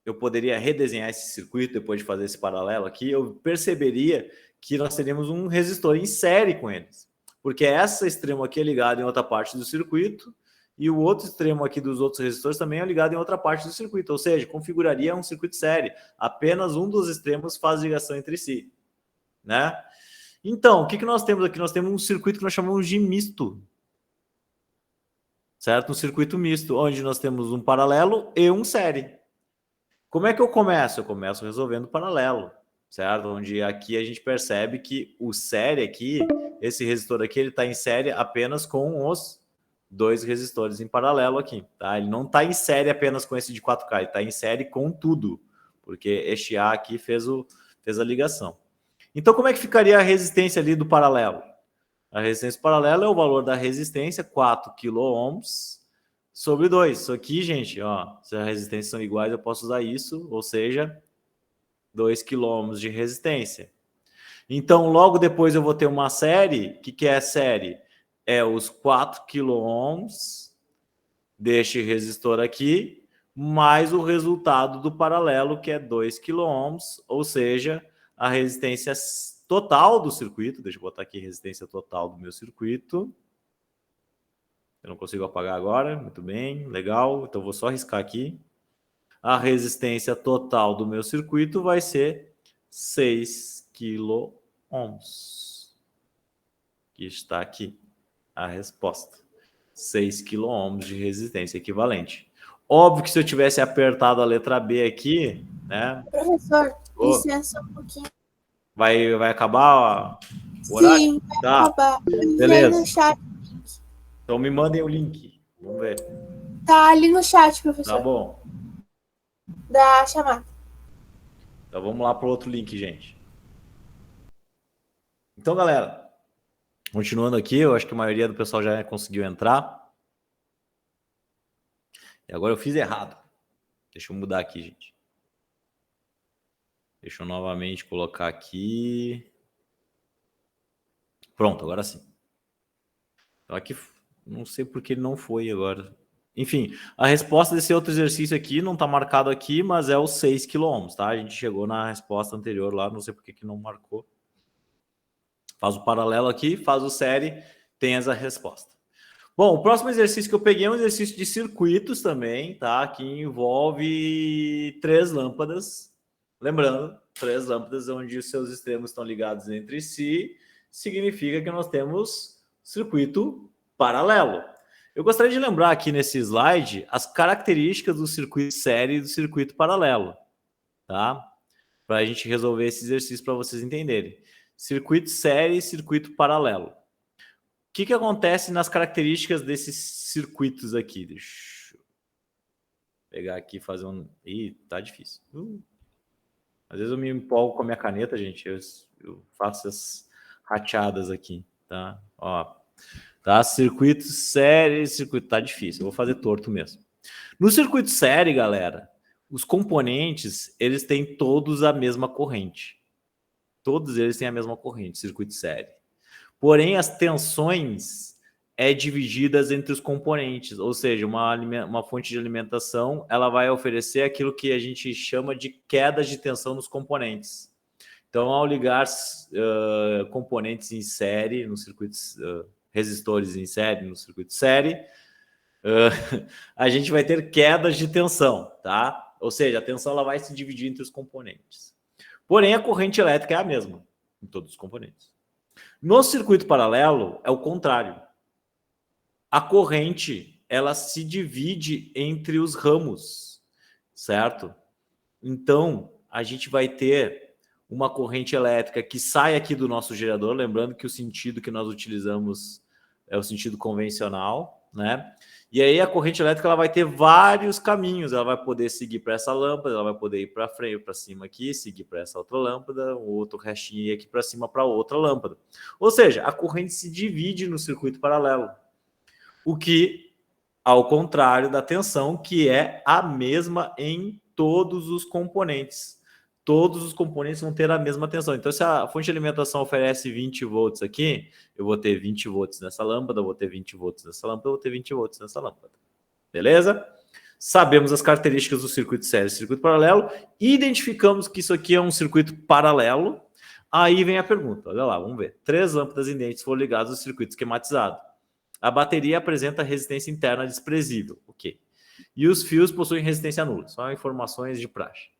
eu poderia redesenhar esse circuito, depois de fazer esse paralelo aqui, eu perceberia que nós teríamos um resistor em série com eles. Porque esse extremo aqui é ligado em outra parte do circuito, e o outro extremo aqui dos outros resistores também é ligado em outra parte do circuito. Ou seja, configuraria um circuito série. Apenas um dos extremos faz ligação entre si, né? Então, o que nós temos aqui? Nós temos um circuito que nós chamamos de misto. Certo? Um circuito misto, onde nós temos um paralelo e um série. Como é que eu começo? Eu começo resolvendo paralelo, certo? Onde aqui a gente percebe que o série aqui, esse resistor aqui, ele está em série apenas com os dois resistores em paralelo aqui, tá? Ele não está em série apenas com esse de 4K, ele está em série com tudo, porque este A aqui fez a ligação. Então, como é que ficaria a resistência ali do paralelo? A resistência paralela é o valor da resistência, 4 kΩ, sobre 2. Isso aqui, gente, ó, se as resistências são iguais, eu posso usar isso, ou seja, 2 kΩ de resistência. Então, logo depois eu vou ter uma série. O que é série? É os 4 kΩ deste resistor aqui, mais o resultado do paralelo, que é 2 kΩ, ou seja, a resistência total do circuito. Deixa eu botar aqui a resistência total do meu circuito. Eu não consigo apagar agora. Muito bem, legal. Então, vou só riscar aqui. A resistência total do meu circuito vai ser 6 kΩ. Que está aqui a resposta. 6 kΩ de resistência equivalente. Óbvio que se eu tivesse apertado a letra B aqui, né? Professor, licença um pouquinho. Vai acabar o horário? Sim, vai Tá. acabar. Eu enviei Beleza. no chat. Então me mandem o link. Vamos ver. Tá ali no chat, professor. Tá bom. Da chamada. Então vamos lá para o outro link, gente. Então, galera, continuando aqui, eu acho que a maioria do pessoal já conseguiu entrar. E agora eu fiz errado. Deixa eu mudar aqui, gente. Deixa eu novamente colocar aqui. Pronto, agora sim. Então aqui, não sei por que ele não foi agora. Enfim, a resposta desse outro exercício aqui não está marcado aqui, mas é os 6 km, tá? A gente chegou na resposta anterior lá, não sei por que não marcou. Faz o paralelo aqui, faz o série, tem essa resposta. Bom, o próximo exercício que eu peguei é um exercício de circuitos também, tá? Que envolve 3 lâmpadas. Lembrando, 3 lâmpadas onde os seus extremos estão ligados entre si, significa que nós temos circuito paralelo. Eu gostaria de lembrar aqui nesse slide as características do circuito série e do circuito paralelo, tá? Para a gente resolver esse exercício para vocês entenderem. Circuito série e circuito paralelo. O que acontece nas características desses circuitos aqui? Deixa eu pegar aqui e fazer um... Ih, tá difícil. Às vezes eu me empolgo com a minha caneta, gente. Eu faço as rateadas aqui, tá? Ó, tá? Circuito série, circuito... Tá difícil, eu vou fazer torto mesmo. No circuito série, galera, os componentes, eles têm todos a mesma corrente. Todos eles têm a mesma corrente, circuito série. Porém, as tensões divididas entre os componentes, ou seja, uma fonte de alimentação, ela vai oferecer aquilo que a gente chama de quedas de tensão nos componentes. Então, ao ligar componentes em série, nos circuitos, resistores em série, no circuito série, a gente vai ter quedas de tensão, tá? Ou seja, a tensão ela vai se dividir entre os componentes. Porém, a corrente elétrica é a mesma em todos os componentes. No circuito paralelo, é o contrário. A corrente, ela se divide entre os ramos, certo? Então, a gente vai ter uma corrente elétrica que sai aqui do nosso gerador, lembrando que o sentido que nós utilizamos é o sentido convencional, né? E aí a corrente elétrica ela vai ter vários caminhos, ela vai poder seguir para essa lâmpada, ela vai poder ir para frente, para cima aqui, seguir para essa outra lâmpada, o outro restinho aqui para cima para outra lâmpada. Ou seja, a corrente se divide no circuito paralelo, o que, ao contrário da tensão, que é a mesma em todos os componentes. Todos os componentes vão ter a mesma tensão. Então, se a fonte de alimentação oferece 20 volts aqui, eu vou ter 20 volts nessa lâmpada, eu vou ter 20 volts nessa lâmpada, eu vou ter 20 volts nessa lâmpada. Beleza? Sabemos as características do circuito série e circuito paralelo, identificamos que isso aqui é um circuito paralelo. Aí vem a pergunta, olha lá, vamos ver. 3 lâmpadas indentes foram ligadas ao circuito esquematizado. A bateria apresenta resistência interna desprezível, ok. E os fios possuem resistência nula, só informações de praxe.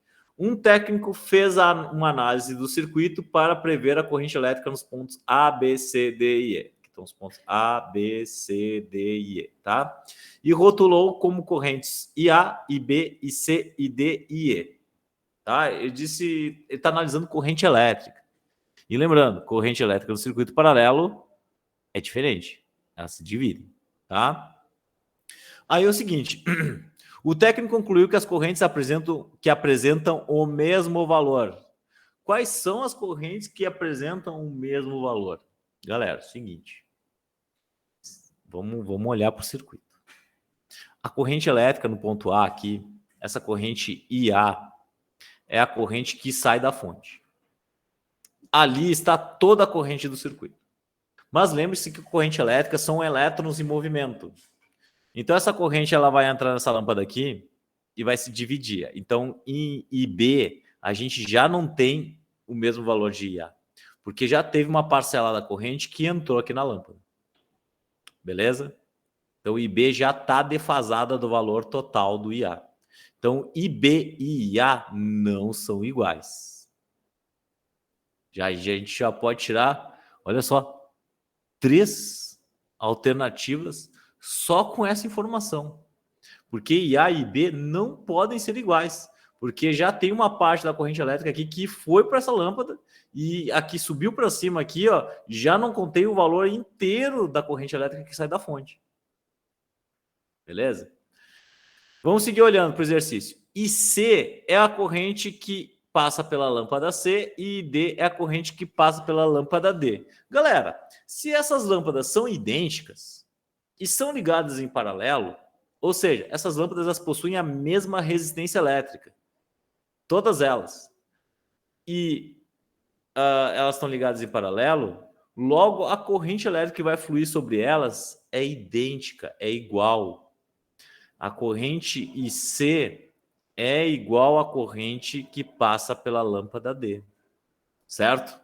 Um técnico fez uma análise do circuito para prever a corrente elétrica nos pontos A, B, C, D e E. Então, os pontos A, B, C, D e E, tá? E rotulou como correntes IA, IB, IC, ID e E. Tá? Ele está analisando corrente elétrica. E lembrando, corrente elétrica no circuito paralelo é diferente. Elas se dividem, tá? Aí é o seguinte... O técnico concluiu que as correntes apresentam o mesmo valor. Quais são as correntes que apresentam o mesmo valor? Galera, é o seguinte. Vamos olhar para o circuito. A corrente elétrica no ponto A aqui, essa corrente IA, é a corrente que sai da fonte. Ali está toda a corrente do circuito. Mas lembre-se que a corrente elétrica são elétrons em movimento. Então, essa corrente ela vai entrar nessa lâmpada aqui e vai se dividir. Então, em IB, a gente já não tem o mesmo valor de IA, porque já teve uma parcela da corrente que entrou aqui na lâmpada. Beleza? Então, IB já está defasada do valor total do IA. Então, IB e IA não são iguais. A gente já pode tirar, olha só, 3 alternativas só com essa informação. Porque IA e IB não podem ser iguais, porque já tem uma parte da corrente elétrica aqui que foi para essa lâmpada e aqui subiu para cima aqui, ó, já não contei o valor inteiro da corrente elétrica que sai da fonte. Beleza? Vamos seguir olhando para o exercício. IC é a corrente que passa pela lâmpada C e ID é a corrente que passa pela lâmpada D. Galera, se essas lâmpadas são idênticas e são ligadas em paralelo, ou seja, essas lâmpadas elas possuem a mesma resistência elétrica. Todas elas. E elas estão ligadas em paralelo, logo a corrente elétrica que vai fluir sobre elas é idêntica, é igual. A corrente IC é igual à corrente que passa pela lâmpada D. Certo?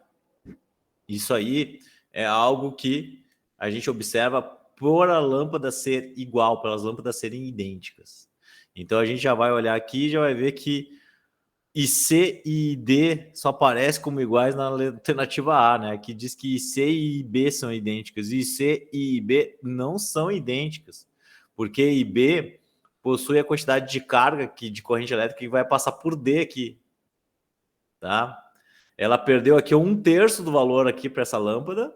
Isso aí é algo que a gente observa por a lâmpada ser igual, pelas lâmpadas serem idênticas. Então a gente já vai olhar aqui e já vai ver que IC e ID só aparecem como iguais na alternativa A, né? Que diz que IC e IB são idênticas. IC e IB não são idênticas, porque IB possui a quantidade de carga de corrente elétrica que vai passar por D aqui, tá? Ela perdeu aqui 1/3 do valor aqui para essa lâmpada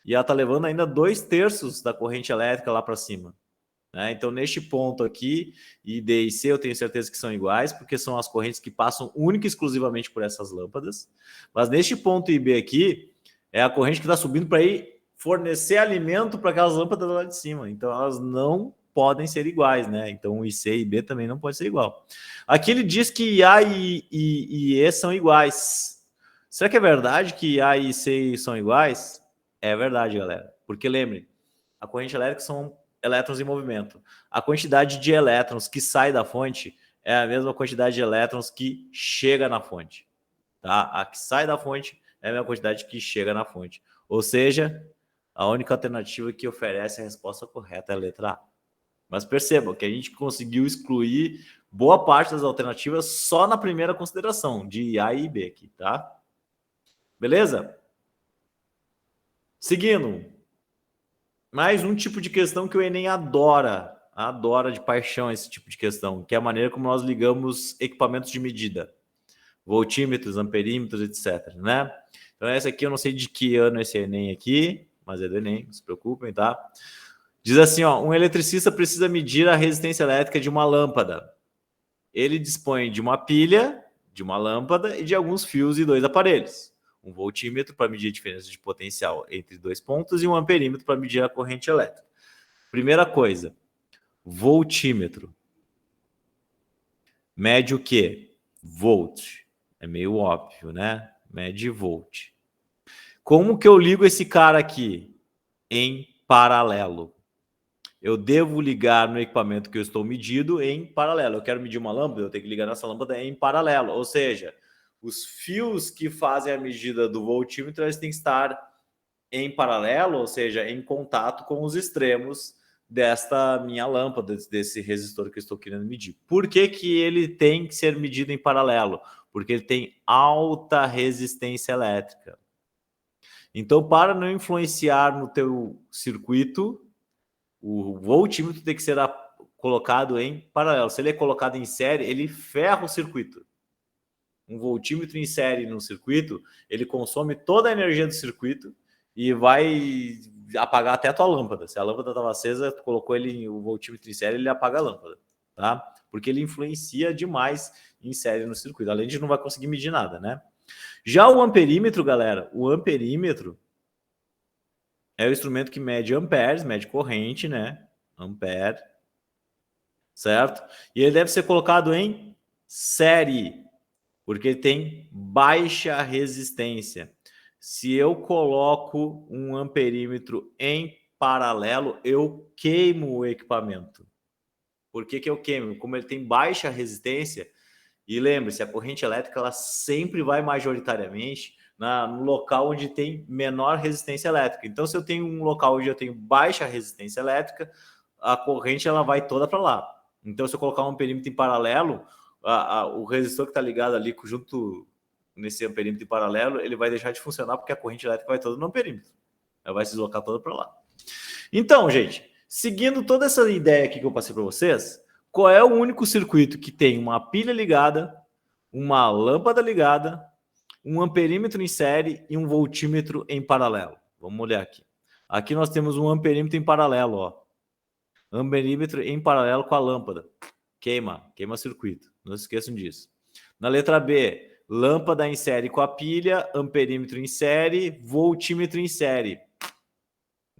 e ela está levando ainda 2/3 da corrente elétrica lá para cima. Né? Então, neste ponto aqui, ID e C eu tenho certeza que são iguais, porque são as correntes que passam única e exclusivamente por essas lâmpadas. Mas neste ponto IB aqui, é a corrente que está subindo para ir fornecer alimento para aquelas lâmpadas lá de cima. Então, elas não podem ser iguais, né? Então, IC e IB também não pode ser igual. Aqui ele diz que IA e E são iguais. Será que é verdade que IA e C são iguais? É verdade, galera. Porque lembre, a corrente elétrica são elétrons em movimento. A quantidade de elétrons que sai da fonte é a mesma quantidade de elétrons que chega na fonte. Tá? A que sai da fonte é a mesma quantidade que chega na fonte. Ou seja, a única alternativa que oferece a resposta correta é a letra A. Mas percebam que a gente conseguiu excluir boa parte das alternativas só na primeira consideração, de A e B aqui, tá? Beleza? Seguindo. Mais um tipo de questão que o Enem adora de paixão esse tipo de questão, que é a maneira como nós ligamos equipamentos de medida, voltímetros, amperímetros, etc, né? Então essa aqui eu não sei de que ano esse Enem aqui, mas é do Enem, não se preocupem, tá? Diz assim, ó, um eletricista precisa medir a resistência elétrica de uma lâmpada. Ele dispõe de uma pilha, de uma lâmpada e de alguns fios e 2 aparelhos. Um voltímetro para medir a diferença de potencial entre 2 pontos e um amperímetro para medir a corrente elétrica. Primeira coisa, voltímetro. Mede o quê? Volt. É meio óbvio, né? Mede volt. Como que eu ligo esse cara aqui? Em paralelo. Eu devo ligar no equipamento que eu estou medindo em paralelo. Eu quero medir uma lâmpada, eu tenho que ligar nessa lâmpada em paralelo. Ou seja, os fios que fazem a medida do voltímetro eles têm que estar em paralelo, ou seja, em contato com os extremos desta minha lâmpada, desse resistor que eu estou querendo medir. Por que que ele tem que ser medido em paralelo? Porque ele tem alta resistência elétrica. Então, para não influenciar no teu circuito, o voltímetro tem que ser colocado em paralelo. Se ele é colocado em série, ele ferra o circuito. Um voltímetro em série no circuito, ele consome toda a energia do circuito e vai apagar até a tua lâmpada. Se a lâmpada estava acesa, tu colocou o voltímetro em série, ele apaga a lâmpada, tá? Porque ele influencia demais em série no circuito. Além de não vai conseguir medir nada, né? Já o amperímetro, galera, o amperímetro é o instrumento que mede amperes, mede corrente, né? Ampere, certo? E ele deve ser colocado em série, porque ele tem baixa resistência. Se eu coloco um amperímetro em paralelo, eu queimo o equipamento. Por que que eu queimo? Como ele tem baixa resistência, e lembre-se, a corrente elétrica ela sempre vai majoritariamente no local onde tem menor resistência elétrica. Então, se eu tenho um local onde eu tenho baixa resistência elétrica, a corrente ela vai toda para lá. Então, se eu colocar um amperímetro em paralelo, o resistor que está ligado ali junto nesse amperímetro em paralelo, ele vai deixar de funcionar porque a corrente elétrica vai toda no amperímetro. Ela vai se deslocar toda para lá. Então, gente, Seguindo toda essa ideia aqui que eu passei para vocês, qual é o único circuito que tem uma pilha ligada, uma lâmpada ligada, um amperímetro em série e um voltímetro em paralelo? Vamos olhar aqui. Aqui nós temos um amperímetro em paralelo, ó. Amperímetro em paralelo com a lâmpada. Queima circuito. Não se esqueçam disso. Na letra B, lâmpada em série com a pilha, amperímetro em série, voltímetro em série.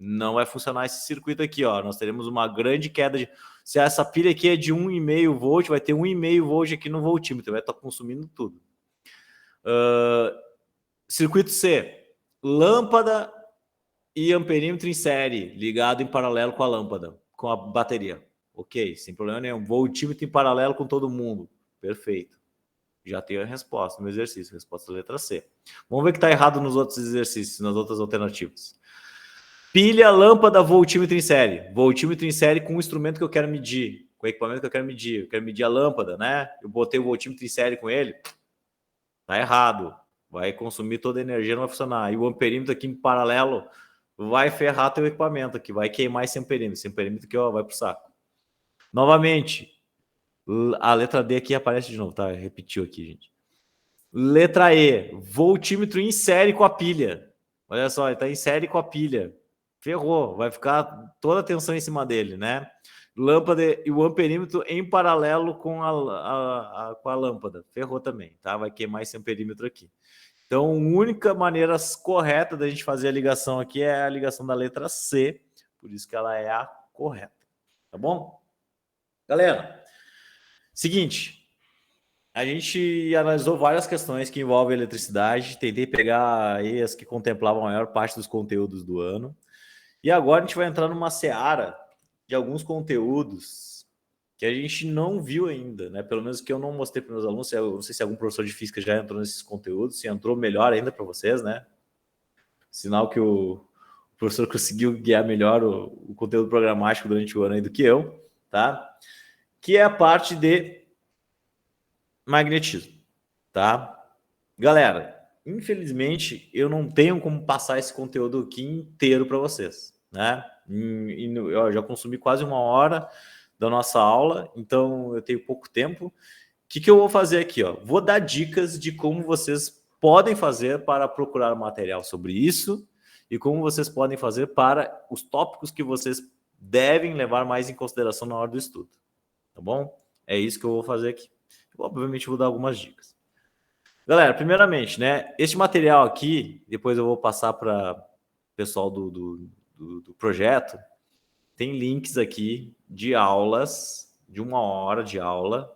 Não vai funcionar esse circuito aqui, ó. Nós teremos uma grande queda de... Se essa pilha aqui é de 1,5 volt, vai ter 1,5 volt aqui no voltímetro, vai estar consumindo tudo. Circuito C, lâmpada e amperímetro em série, ligado em paralelo com a lâmpada, com a bateria. Ok, sem problema nenhum. Voltímetro em paralelo com todo mundo. Perfeito. Já tenho a resposta no exercício. Resposta da letra C. Vamos ver o que está errado nos outros exercícios, nas outras alternativas. Pilha, lâmpada, voltímetro em série. Voltímetro em série com o instrumento que eu quero medir, com o equipamento que eu quero medir. Eu quero medir a lâmpada, né? Eu botei o voltímetro em série com ele. Tá errado. Vai consumir toda a energia, não vai funcionar. E o amperímetro aqui em paralelo vai ferrar teu equipamento aqui. Vai queimar esse amperímetro. Esse amperímetro aqui, ó, vai pro saco. Novamente, a letra D aqui aparece de novo, tá? Repetiu aqui, gente. Letra E, voltímetro em série com a pilha. Olha só, ele tá em série com a pilha. Ferrou, vai ficar toda a tensão em cima dele, né? Lâmpada e o amperímetro em paralelo com a lâmpada. Ferrou também, tá? Vai queimar esse amperímetro aqui. Então, a única maneira correta da gente fazer a ligação aqui é a ligação da letra C. Por isso que ela é a correta. Tá bom? Galera, seguinte, a gente analisou várias questões que envolvem eletricidade, tentei pegar aí as que contemplavam a maior parte dos conteúdos do ano, e agora a gente vai entrar numa seara de alguns conteúdos que a gente não viu ainda, né? Pelo menos que eu não mostrei para meus alunos, eu não sei se algum professor de física já entrou nesses conteúdos, se entrou melhor ainda para vocês, né? Sinal que o professor conseguiu guiar melhor o conteúdo programático durante o ano aí do que eu, tá? Que é a parte de magnetismo, tá? Galera, infelizmente, eu não tenho como passar esse conteúdo aqui inteiro para vocês, né? Eu já consumi quase 1 hora da nossa aula, então eu tenho pouco tempo. O que eu vou fazer aqui, ó? Vou dar dicas de como vocês podem fazer para procurar material sobre isso e como vocês podem fazer para os tópicos que vocês devem levar mais em consideração na hora do estudo. Tá bom? É isso que eu vou fazer aqui. Eu, obviamente, vou dar algumas dicas. Galera, primeiramente, né? Este material aqui, depois eu vou passar para o pessoal do projeto. Tem links aqui de aulas, de 1 hora de aula,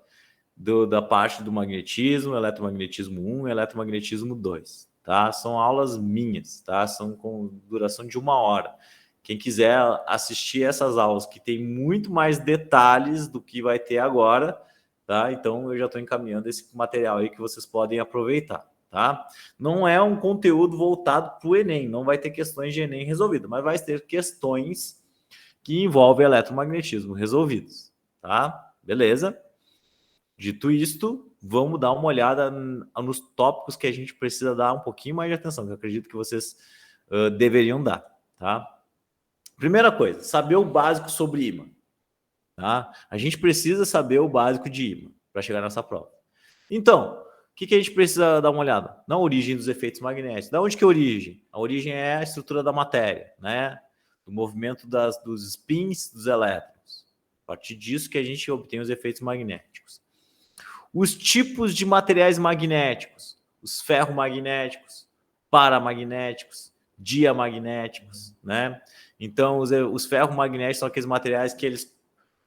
da parte do magnetismo, eletromagnetismo 1 e eletromagnetismo 2. Tá? São aulas minhas, tá? São com duração de 1 hora. Quem quiser assistir essas aulas, que tem muito mais detalhes do que vai ter agora, tá? Então, eu já estou encaminhando esse material aí que vocês podem aproveitar, tá? Não é um conteúdo voltado para o Enem, não vai ter questões de Enem resolvidas, mas vai ter questões que envolvem eletromagnetismo resolvidos, tá? Beleza? Dito isto, vamos dar uma olhada nos tópicos que a gente precisa dar um pouquinho mais de atenção, que eu acredito que vocês deveriam dar, tá? Primeira coisa, saber o básico sobre ímã. Tá? A gente precisa saber o básico de ímã para chegar nessa prova. Então, o que a gente precisa dar uma olhada? Na origem dos efeitos magnéticos. Da onde que é a origem? A origem é a estrutura da matéria, né? Do movimento dos spins dos elétrons. A partir disso que a gente obtém os efeitos magnéticos. Os tipos de materiais magnéticos. Os ferromagnéticos, paramagnéticos, diamagnéticos, né? Então, os ferromagnéticos são aqueles materiais que eles,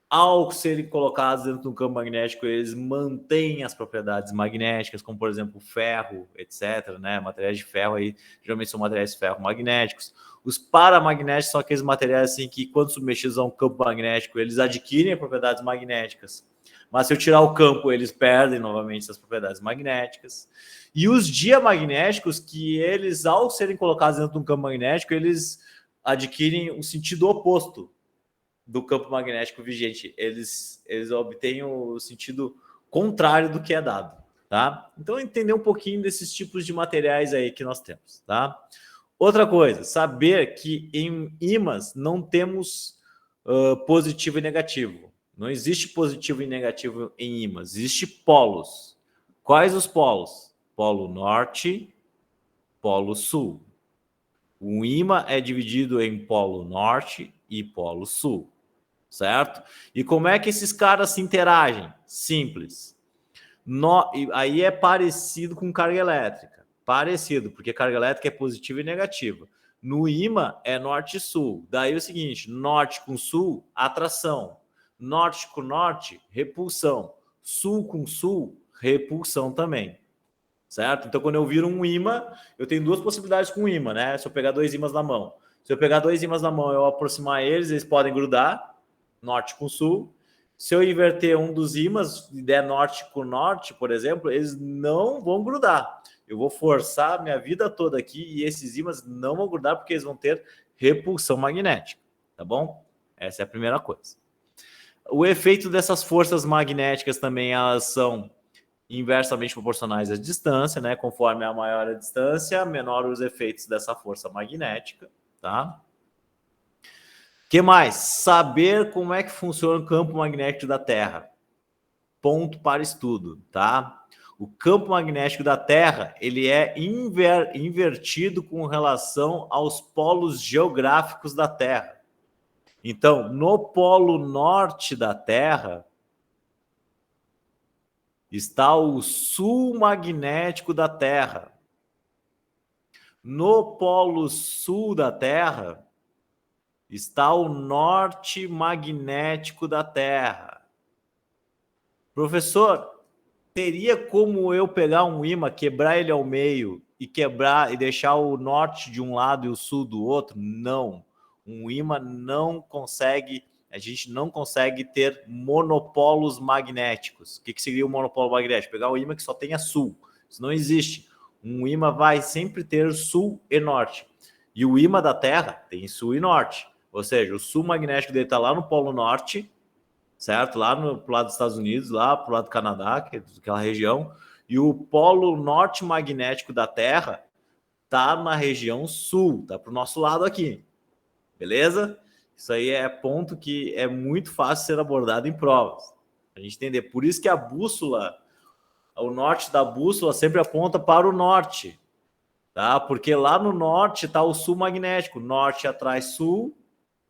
ao serem colocados dentro do campo magnético, eles mantêm as propriedades magnéticas, como, por exemplo, o ferro, etc., né? Materiais de ferro aí, geralmente são materiais ferromagnéticos. Os paramagnéticos são aqueles materiais assim que, quando submetidos a um campo magnético, eles adquirem propriedades magnéticas. Mas se eu tirar o campo, eles perdem novamente essas propriedades magnéticas. E os diamagnéticos, que eles, ao serem colocados dentro de um campo magnético, eles adquirem o sentido oposto do campo magnético vigente. Eles obtêm o sentido contrário do que é dado, tá? Então, entender um pouquinho desses tipos de materiais aí que nós temos, tá? Outra coisa, saber que em ímãs não temos positivo e negativo. Não existe positivo e negativo em ímãs, existe polos. Quais os polos? Polo norte, polo sul. O ímã é dividido em polo norte e polo sul, certo? E como é que esses caras se interagem? Simples. Aí é parecido com carga elétrica. Parecido, porque carga elétrica é positiva e negativa. No ímã é norte e sul. Daí é o seguinte, norte com sul, atração. Norte com norte, repulsão. Sul com sul, repulsão também. Certo? Então, quando eu viro um ímã, eu tenho duas possibilidades com o ímã, né? Se eu pegar dois ímãs na mão. Se eu pegar dois ímãs na mão, eu aproximar eles, eles podem grudar, norte com sul. Se eu inverter um dos ímãs e der norte com norte, por exemplo, eles não vão grudar. Eu vou forçar minha vida toda aqui e esses ímãs não vão grudar porque eles vão ter repulsão magnética, tá bom? Essa é a primeira coisa. O efeito dessas forças magnéticas também, elas são inversamente proporcionais à distância, né? Conforme a maior a distância, menor os efeitos dessa força magnética, tá? Que mais? Saber como é que funciona o campo magnético da Terra. Ponto para estudo, tá? O campo magnético da Terra, ele é invertido com relação aos polos geográficos da Terra. Então, no polo norte da Terra, está o sul magnético da Terra. No polo sul da Terra está o norte magnético da Terra. Professor, teria como eu pegar um ímã, quebrar ele ao meio e quebrar e deixar o norte de um lado e o sul do outro? Não. Um ímã não consegue, a gente não consegue ter monopolos magnéticos. O que seria o monopolo magnético? Pegar o ímã que só tenha sul. Isso não existe. Um ímã vai sempre ter sul e norte. E o ímã da Terra tem sul e norte. Ou seja, o sul magnético dele está lá no polo norte, certo? Lá pro lado dos Estados Unidos, lá pro lado do Canadá, que é aquela região. E o polo norte magnético da Terra está na região sul, tá pro nosso lado aqui. Beleza? Isso aí é ponto que é muito fácil ser abordado em provas. A gente entender. Por isso que a bússola, o norte da bússola sempre aponta para o norte, tá? Porque lá no norte está o sul magnético. Norte atrai sul,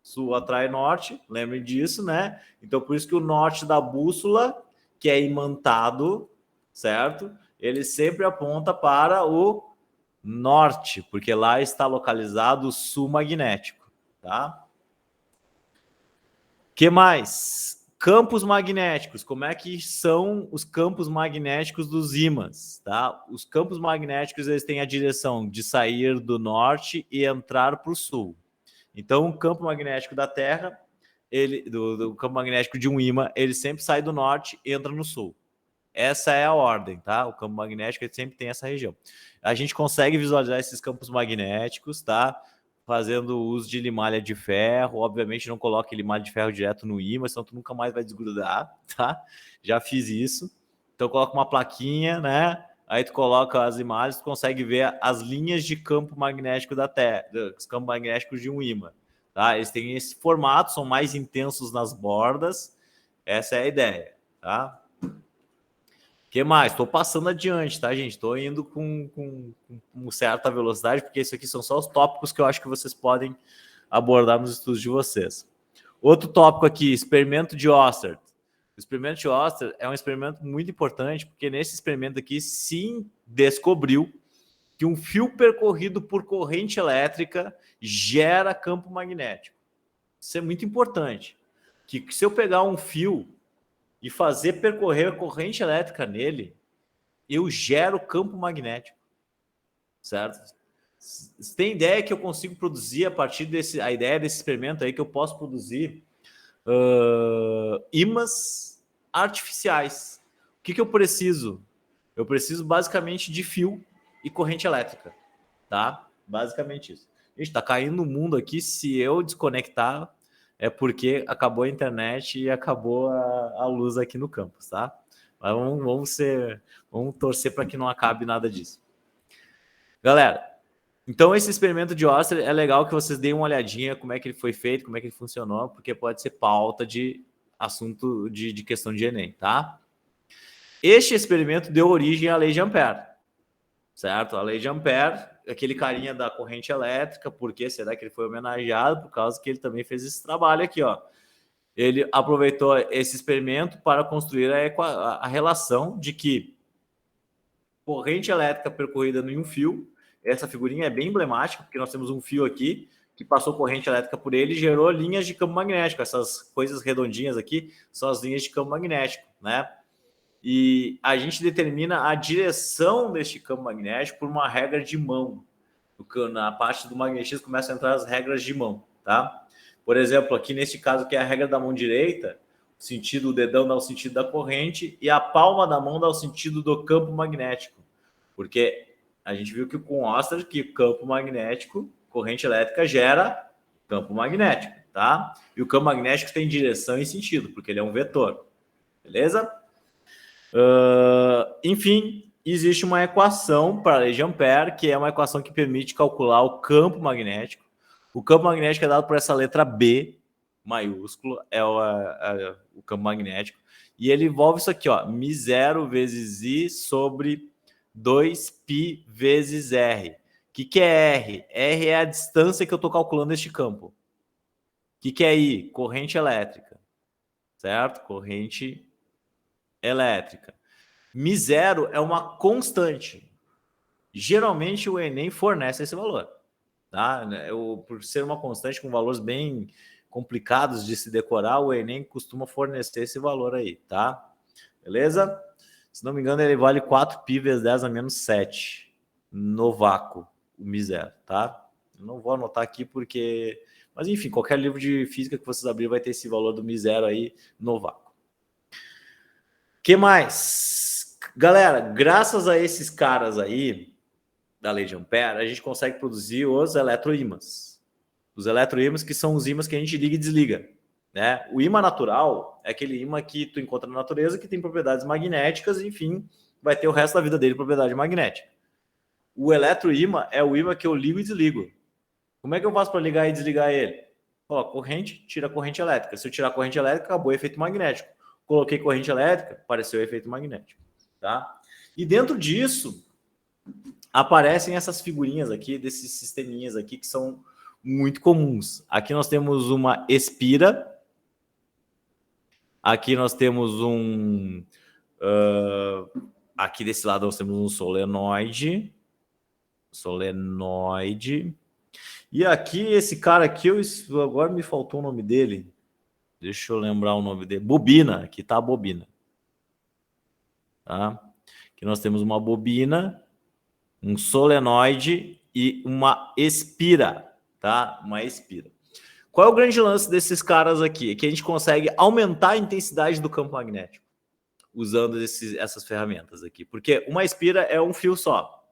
sul atrai norte. Lembrem disso, né? Então, por isso que o norte da bússola, que é imantado, certo? Ele sempre aponta para o norte, porque lá está localizado o sul magnético, tá? Que mais? Campos magnéticos. Como é que são os campos magnéticos dos ímãs? Tá? Os campos magnéticos eles têm a direção de sair do norte e entrar para o sul. Então, o campo magnético da Terra, do campo magnético de um ímã, ele sempre sai do norte e entra no sul. Essa é a ordem, tá? O campo magnético ele sempre tem essa região. A gente consegue visualizar esses campos magnéticos, tá? Fazendo uso de limalha de ferro. Obviamente não coloque limalha de ferro direto no ímã, senão tu nunca mais vai desgrudar, tá? Já fiz isso. Então coloca uma plaquinha, né? Aí tu coloca as imagens, tu consegue ver as linhas de campo magnético da Terra, os campos magnéticos de um ímã, tá? Eles têm esse formato, são mais intensos nas bordas. Essa é a ideia, tá? O que mais? Estou passando adiante, tá, gente? Estou indo com certa velocidade, porque isso aqui são só os tópicos que eu acho que vocês podem abordar nos estudos de vocês. Outro tópico aqui, experimento de Oster. O experimento de Oster é um experimento muito importante, porque nesse experimento aqui se descobriu que um fio percorrido por corrente elétrica gera campo magnético. Isso é muito importante. Que se eu pegar um fio e fazer percorrer a corrente elétrica nele, eu gero campo magnético, certo? Você tem ideia que eu consigo produzir a partir a ideia desse experimento aí que eu posso produzir ímãs artificiais. O que eu preciso? Eu preciso basicamente de fio e corrente elétrica, tá? Basicamente isso. Gente, tá caindo o mundo aqui. Se eu desconectar, é porque acabou a internet e acabou a luz aqui no campus, tá? Mas vamos torcer para que não acabe nada disso. Galera, Então, esse experimento de Oster é legal que vocês deem uma olhadinha como é que ele foi feito, como é que ele funcionou, porque pode ser pauta de assunto de questão de Enem, tá? Este experimento deu origem à lei de Ampère, certo? A lei de Ampère, aquele carinha da corrente elétrica, por que será que ele foi homenageado? Por causa que ele também fez esse trabalho aqui, ó. Ele aproveitou esse experimento para construir a relação de que corrente elétrica percorrida em um fio. Essa figurinha é bem emblemática, porque nós temos um fio aqui que passou corrente elétrica por ele e gerou linhas de campo magnético. Essas coisas redondinhas aqui são as linhas de campo magnético, né? E a gente determina a direção deste campo magnético por uma regra de mão. Na parte do magnetismo começam a entrar as regras de mão, tá? Por exemplo, aqui neste caso, que é a regra da mão direita, o sentido, o dedão dá o sentido da corrente e a palma da mão dá o sentido do campo magnético. Porque a gente viu que com Oster, que campo magnético, corrente elétrica gera campo magnético, tá? E o campo magnético tem direção e sentido, porque ele é um vetor, beleza? Enfim, existe uma equação para a lei de Ampère, que é uma equação que permite calcular o campo magnético. O campo magnético é dado por essa letra B, maiúsculo, é o campo magnético. E ele envolve isso aqui, ó, μ0 vezes I sobre 2π vezes R. O que é R? R é a distância que eu estou calculando este campo. O que é I? Corrente elétrica, certo? Corrente elétrica. μ0 é uma constante. Geralmente o Enem fornece esse valor, tá? Por ser uma constante com valores bem complicados de se decorar, o Enem costuma fornecer esse valor aí, tá? Beleza? Se não me engano, ele vale 4π vezes 10 a menos 7 no vácuo, o μ0, tá? Eu não vou anotar aqui porque... Mas enfim, qualquer livro de física que vocês abrirem vai ter esse valor do μ0 aí no vácuo. Que mais? Galera, graças a esses caras aí da lei de Ampère, a gente consegue produzir os eletroímãs. Os eletroímãs que são os ímãs que a gente liga e desliga, né? O ímã natural é aquele ímã que tu encontra na natureza, que tem propriedades magnéticas, enfim, vai ter o resto da vida dele propriedade magnética. O eletroímã é o ímã que eu ligo e desligo. Como é que eu faço para ligar e desligar ele? Ó, corrente, tira a corrente elétrica. Se eu tirar a corrente elétrica, acabou o efeito magnético. Coloquei corrente elétrica, apareceu o efeito magnético, tá? E dentro disso, aparecem essas figurinhas aqui, desses sisteminhas aqui, que são muito comuns. Aqui nós temos uma espira. Aqui nós temos aqui desse lado nós temos um solenoide. E aqui, esse cara aqui, agora me faltou o nome dele. Deixa eu lembrar o nome dele. Bobina. Aqui está a bobina. Tá? Aqui nós temos uma bobina, um solenoide e uma espira. Tá? Uma espira. Qual é o grande lance desses caras aqui? É que a gente consegue aumentar a intensidade do campo magnético usando essas ferramentas aqui. Porque uma espira é um fio só.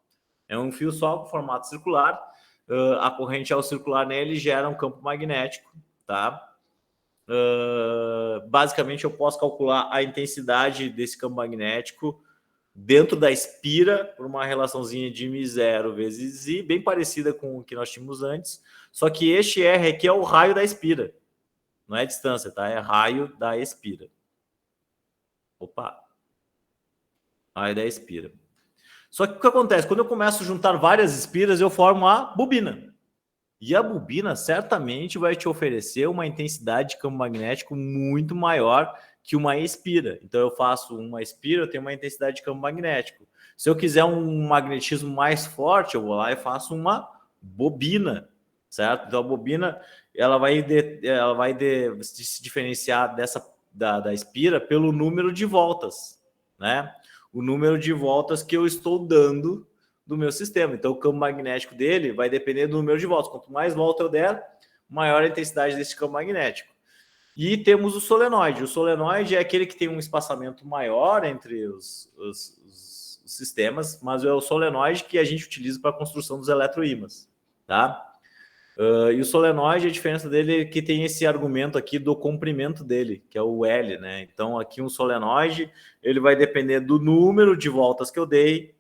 É um fio só com formato circular. A corrente ao circular nele gera um campo magnético. Tá? Basicamente, eu posso calcular a intensidade desse campo magnético dentro da espira por uma relaçãozinha de μ0 vezes I, bem parecida com o que nós tínhamos antes. Só que este R aqui é o raio da espira. Não é distância, tá? É raio da espira. Opa! Raio da espira. Só que o que acontece? Quando eu começo a juntar várias espiras, eu formo a bobina. E a bobina certamente vai te oferecer uma intensidade de campo magnético muito maior que uma espira. Então eu faço uma espira, eu tenho uma intensidade de campo magnético. Se eu quiser um magnetismo mais forte, eu vou lá e faço uma bobina, certo? Então a bobina ela vai se diferenciar da espira pelo número de voltas, né? O número de voltas que eu estou dando do meu sistema. Então, o campo magnético dele vai depender do número de voltas. Quanto mais volta eu der, maior a intensidade desse campo magnético. E temos o solenoide. O solenoide é aquele que tem um espaçamento maior entre os sistemas, mas é o solenoide que a gente utiliza para a construção dos eletroímãs, tá? E o solenoide, a diferença dele é que tem esse argumento aqui do comprimento dele, que é o L, né? Então, aqui um solenoide, ele vai depender do número de voltas que eu dei,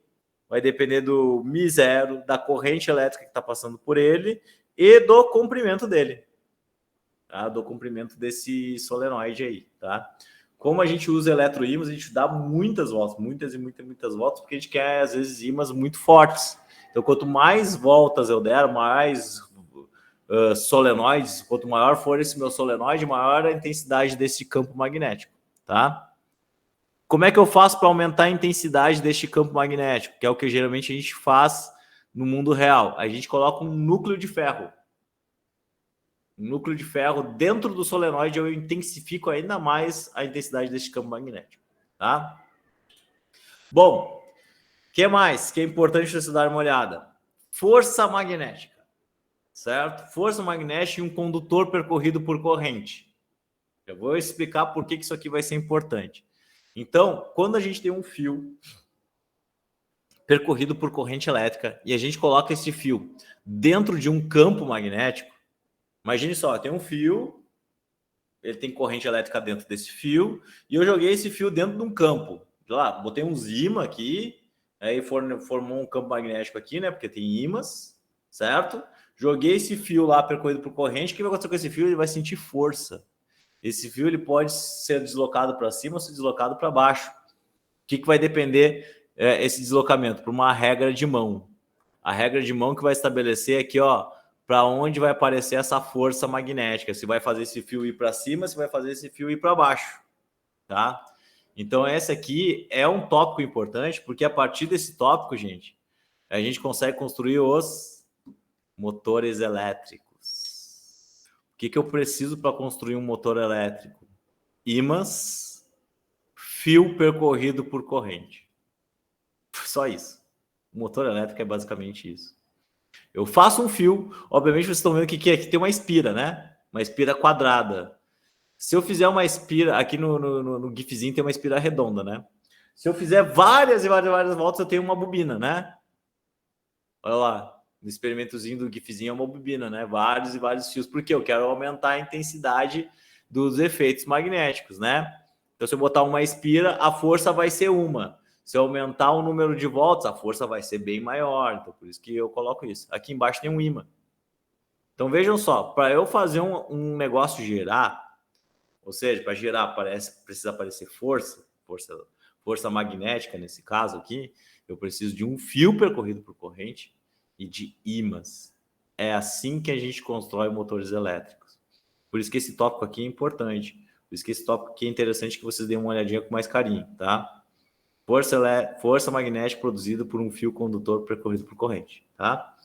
vai depender do μ0, da corrente elétrica que está passando por ele e do comprimento dele, tá? Do comprimento desse solenoide aí, tá? Como a gente usa eletroímãs, a gente dá muitas voltas, muitas voltas, porque a gente quer, às vezes, ímãs muito fortes. Então, quanto mais voltas eu der, mais solenoides, quanto maior for esse meu solenoide, maior a intensidade desse campo magnético, tá? Como é que eu faço para aumentar a intensidade deste campo magnético? Que é o que geralmente a gente faz no mundo real. A gente coloca um núcleo de ferro. Um núcleo de ferro dentro do solenoide, eu intensifico ainda mais a intensidade deste campo magnético, tá? Bom, o que mais que é importante você dar uma olhada? Força magnética, certo? Força magnética e um condutor percorrido por corrente. Eu vou explicar por que isso aqui vai ser importante. Então, quando a gente tem um fio percorrido por corrente elétrica e a gente coloca esse fio dentro de um campo magnético, imagine só, tem um fio, ele tem corrente elétrica dentro desse fio e eu joguei esse fio dentro de um campo. Lá, botei uns ímãs aqui, aí formou um campo magnético aqui, né? Porque tem ímãs, certo? Joguei esse fio lá percorrido por corrente. O que vai acontecer com esse fio? Ele vai sentir força. Esse fio ele pode ser deslocado para cima ou ser deslocado para baixo. O que vai depender esse deslocamento? Por uma regra de mão. A regra de mão que vai estabelecer aqui, ó, para onde vai aparecer essa força magnética. Se vai fazer esse fio ir para cima, se vai fazer esse fio ir para baixo, tá? Então, esse aqui é um tópico importante, porque a partir desse tópico, gente, a gente consegue construir os motores elétricos. O que eu preciso para construir um motor elétrico? Ímãs, fio percorrido por corrente. Só isso. O motor elétrico é basicamente isso. Eu faço um fio, obviamente vocês estão vendo que aqui tem uma espira, né? Uma espira quadrada. Se eu fizer uma espira, aqui no GIFzinho tem uma espira redonda, né? Se eu fizer várias voltas, eu tenho uma bobina, né? Olha lá. No experimentozinho do GIFzinho é uma bobina, né? Vários e vários fios, porque eu quero aumentar a intensidade dos efeitos magnéticos, né? Então, se eu botar uma espira, a força vai ser uma. Se eu aumentar o número de voltas, a força vai ser bem maior. Então, por isso que eu coloco isso. Aqui embaixo tem um ímã. Então, vejam só, para eu fazer um negócio girar, ou seja, para girar precisa aparecer força magnética, nesse caso aqui, eu preciso de um fio percorrido por corrente e de ímãs. É assim que a gente constrói motores elétricos. Por isso que esse tópico aqui é importante. Por isso que esse tópico aqui é interessante que vocês deem uma olhadinha com mais carinho, tá? Força magnética produzida por um fio condutor percorrido por corrente, tá?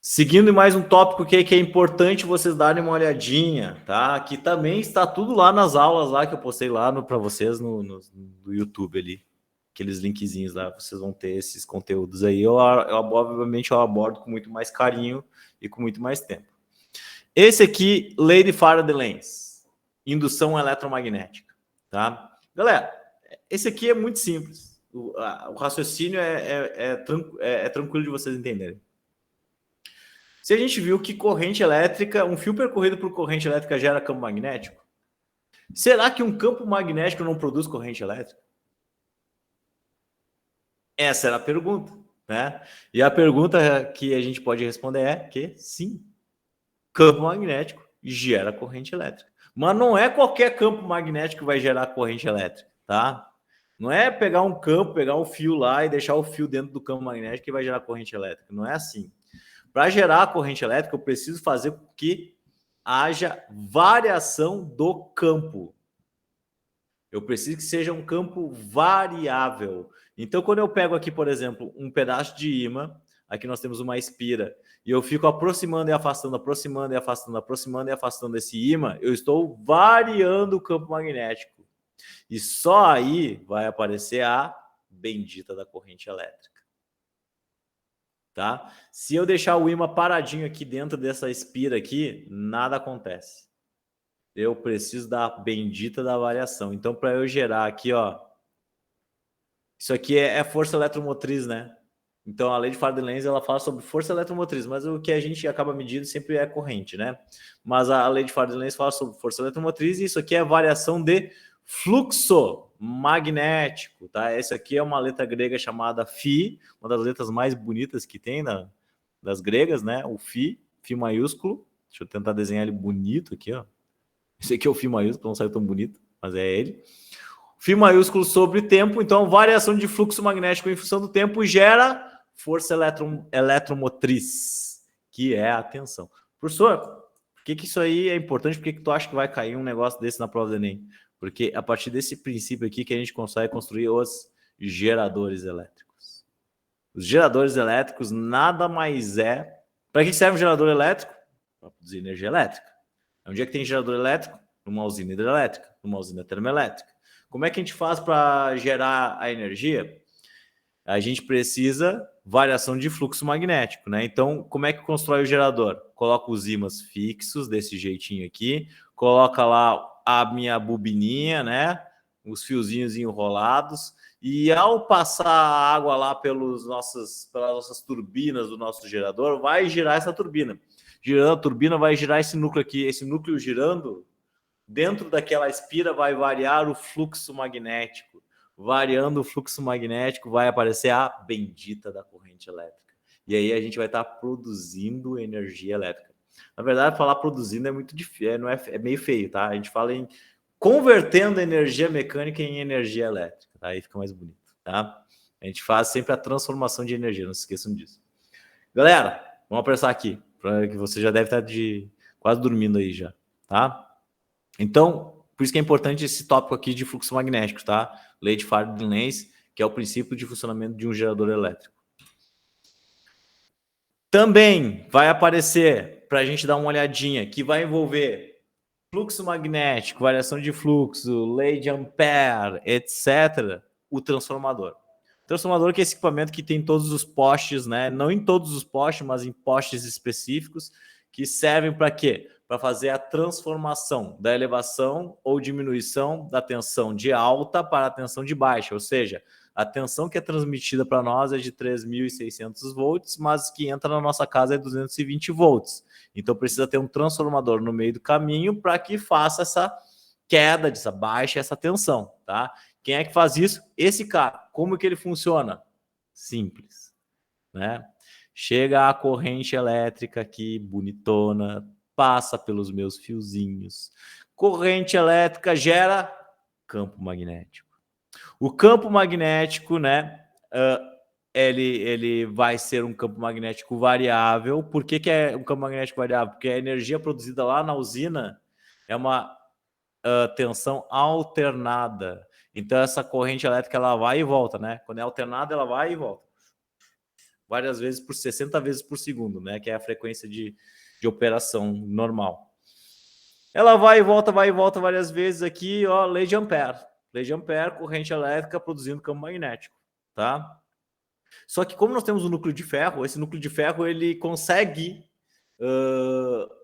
Seguindo mais um tópico que é importante vocês darem uma olhadinha, tá? Que também está tudo lá nas aulas lá que eu postei lá para vocês no YouTube ali. Aqueles linkzinhos lá, vocês vão ter esses conteúdos aí. Obviamente, eu abordo com muito mais carinho e com muito mais tempo. Esse aqui, Lei de Faraday-Lenz, indução eletromagnética, tá? Galera, esse aqui é muito simples. O raciocínio é tranquilo de vocês entenderem. Se a gente viu que corrente elétrica, um fio percorrido por corrente elétrica gera campo magnético, será que um campo magnético não produz corrente elétrica? Essa era a pergunta, né? E a pergunta que a gente pode responder é que sim, campo magnético gera corrente elétrica. Mas não é qualquer campo magnético que vai gerar corrente elétrica, tá? Não é pegar um campo, pegar um fio lá e deixar o fio dentro do campo magnético que vai gerar corrente elétrica. Não é assim. Para gerar a corrente elétrica, eu preciso fazer com que haja variação do campo. Eu preciso que seja um campo variável. Então, quando eu pego aqui, por exemplo, um pedaço de ímã, aqui nós temos uma espira, e eu fico aproximando e afastando, aproximando e afastando, aproximando e afastando esse ímã, eu estou variando o campo magnético. E só aí vai aparecer a bendita da corrente elétrica. Tá? Se eu deixar o ímã paradinho aqui dentro dessa espira aqui, nada acontece. Eu preciso da bendita da variação. Então, para eu gerar aqui, ó, isso aqui é força eletromotriz, né? Então, a lei de Faraday-Lenz, ela fala sobre força eletromotriz, mas o que a gente acaba medindo sempre é corrente, né? Mas a lei de Faraday-Lenz fala sobre força eletromotriz e isso aqui é variação de fluxo. magnético, tá? Essa aqui é uma letra grega chamada Φ, uma das letras mais bonitas que tem das gregas, né? O Φ maiúsculo. Deixa eu tentar desenhar ele bonito aqui, ó. Esse aqui é o Φ maiúsculo, não saiu tão bonito, mas é ele. Φ maiúsculo sobre tempo, então variação de fluxo magnético em função do tempo gera força eletromotriz, que é a tensão. Professor, por que isso aí é importante? Por que tu acha que vai cair um negócio desse na prova do Enem? Porque a partir desse princípio aqui que a gente consegue construir os geradores elétricos. Os geradores elétricos nada mais é... Para que serve um gerador elétrico? Para produzir energia elétrica. Onde é que tem gerador elétrico? Numa usina hidrelétrica, numa usina termoelétrica. Como é que a gente faz para gerar a energia? A gente precisa variação de fluxo magnético, né? Então, como é que constrói o gerador? Coloca os ímãs fixos, desse jeitinho aqui, coloca lá a minha bobininha, né? Os fiozinhos enrolados, e ao passar a água lá pelas nossas turbinas do nosso gerador, vai girar essa turbina. Girando a turbina, vai girar esse núcleo aqui. Esse núcleo girando, dentro daquela espira vai variar o fluxo magnético. Variando o fluxo magnético, vai aparecer a bendita da corrente elétrica. E aí a gente vai estar produzindo energia elétrica. Na verdade, falar produzindo é muito difícil, é meio feio, tá? A gente fala em convertendo energia mecânica em energia elétrica, tá? Aí fica mais bonito, tá? A gente faz sempre a transformação de energia, não se esqueçam disso. Galera, vamos apressar aqui, que você já deve estar quase dormindo aí já, tá? Então, por isso que é importante esse tópico aqui de fluxo magnético, tá? Lei de Faraday-Lenz, que é o princípio de funcionamento de um gerador elétrico. Também vai aparecer, para a gente dar uma olhadinha, que vai envolver fluxo magnético, variação de fluxo, lei de Ampère, etc., o transformador. O transformador que é esse equipamento que tem todos os postes, né? Não em todos os postes, mas em postes específicos, que servem para quê? Para fazer a transformação da elevação ou diminuição da tensão de alta para a tensão de baixa, ou seja, a tensão que é transmitida para nós é de 3.600 volts, mas que entra na nossa casa é 220 volts. Então precisa ter um transformador no meio do caminho para que faça essa queda, essa baixa, essa tensão, tá? Quem é que faz isso? Esse cara. Como que ele funciona? Simples, né? Chega a corrente elétrica aqui, bonitona, passa pelos meus fiozinhos. Corrente elétrica gera campo magnético. O campo magnético, né? Ele vai ser um campo magnético variável. Por que é um campo magnético variável? Porque a energia produzida lá na usina é uma tensão alternada. Então, essa corrente elétrica ela vai e volta, né? Quando é alternada, ela vai e volta. Várias vezes por 60 vezes por segundo, né? Que é a frequência de operação normal. Ela vai e volta várias vezes aqui, ó, lei de Ampère. Lei de Ampère, corrente elétrica produzindo campo magnético, tá? Só que como nós temos um núcleo de ferro, esse núcleo de ferro ele consegue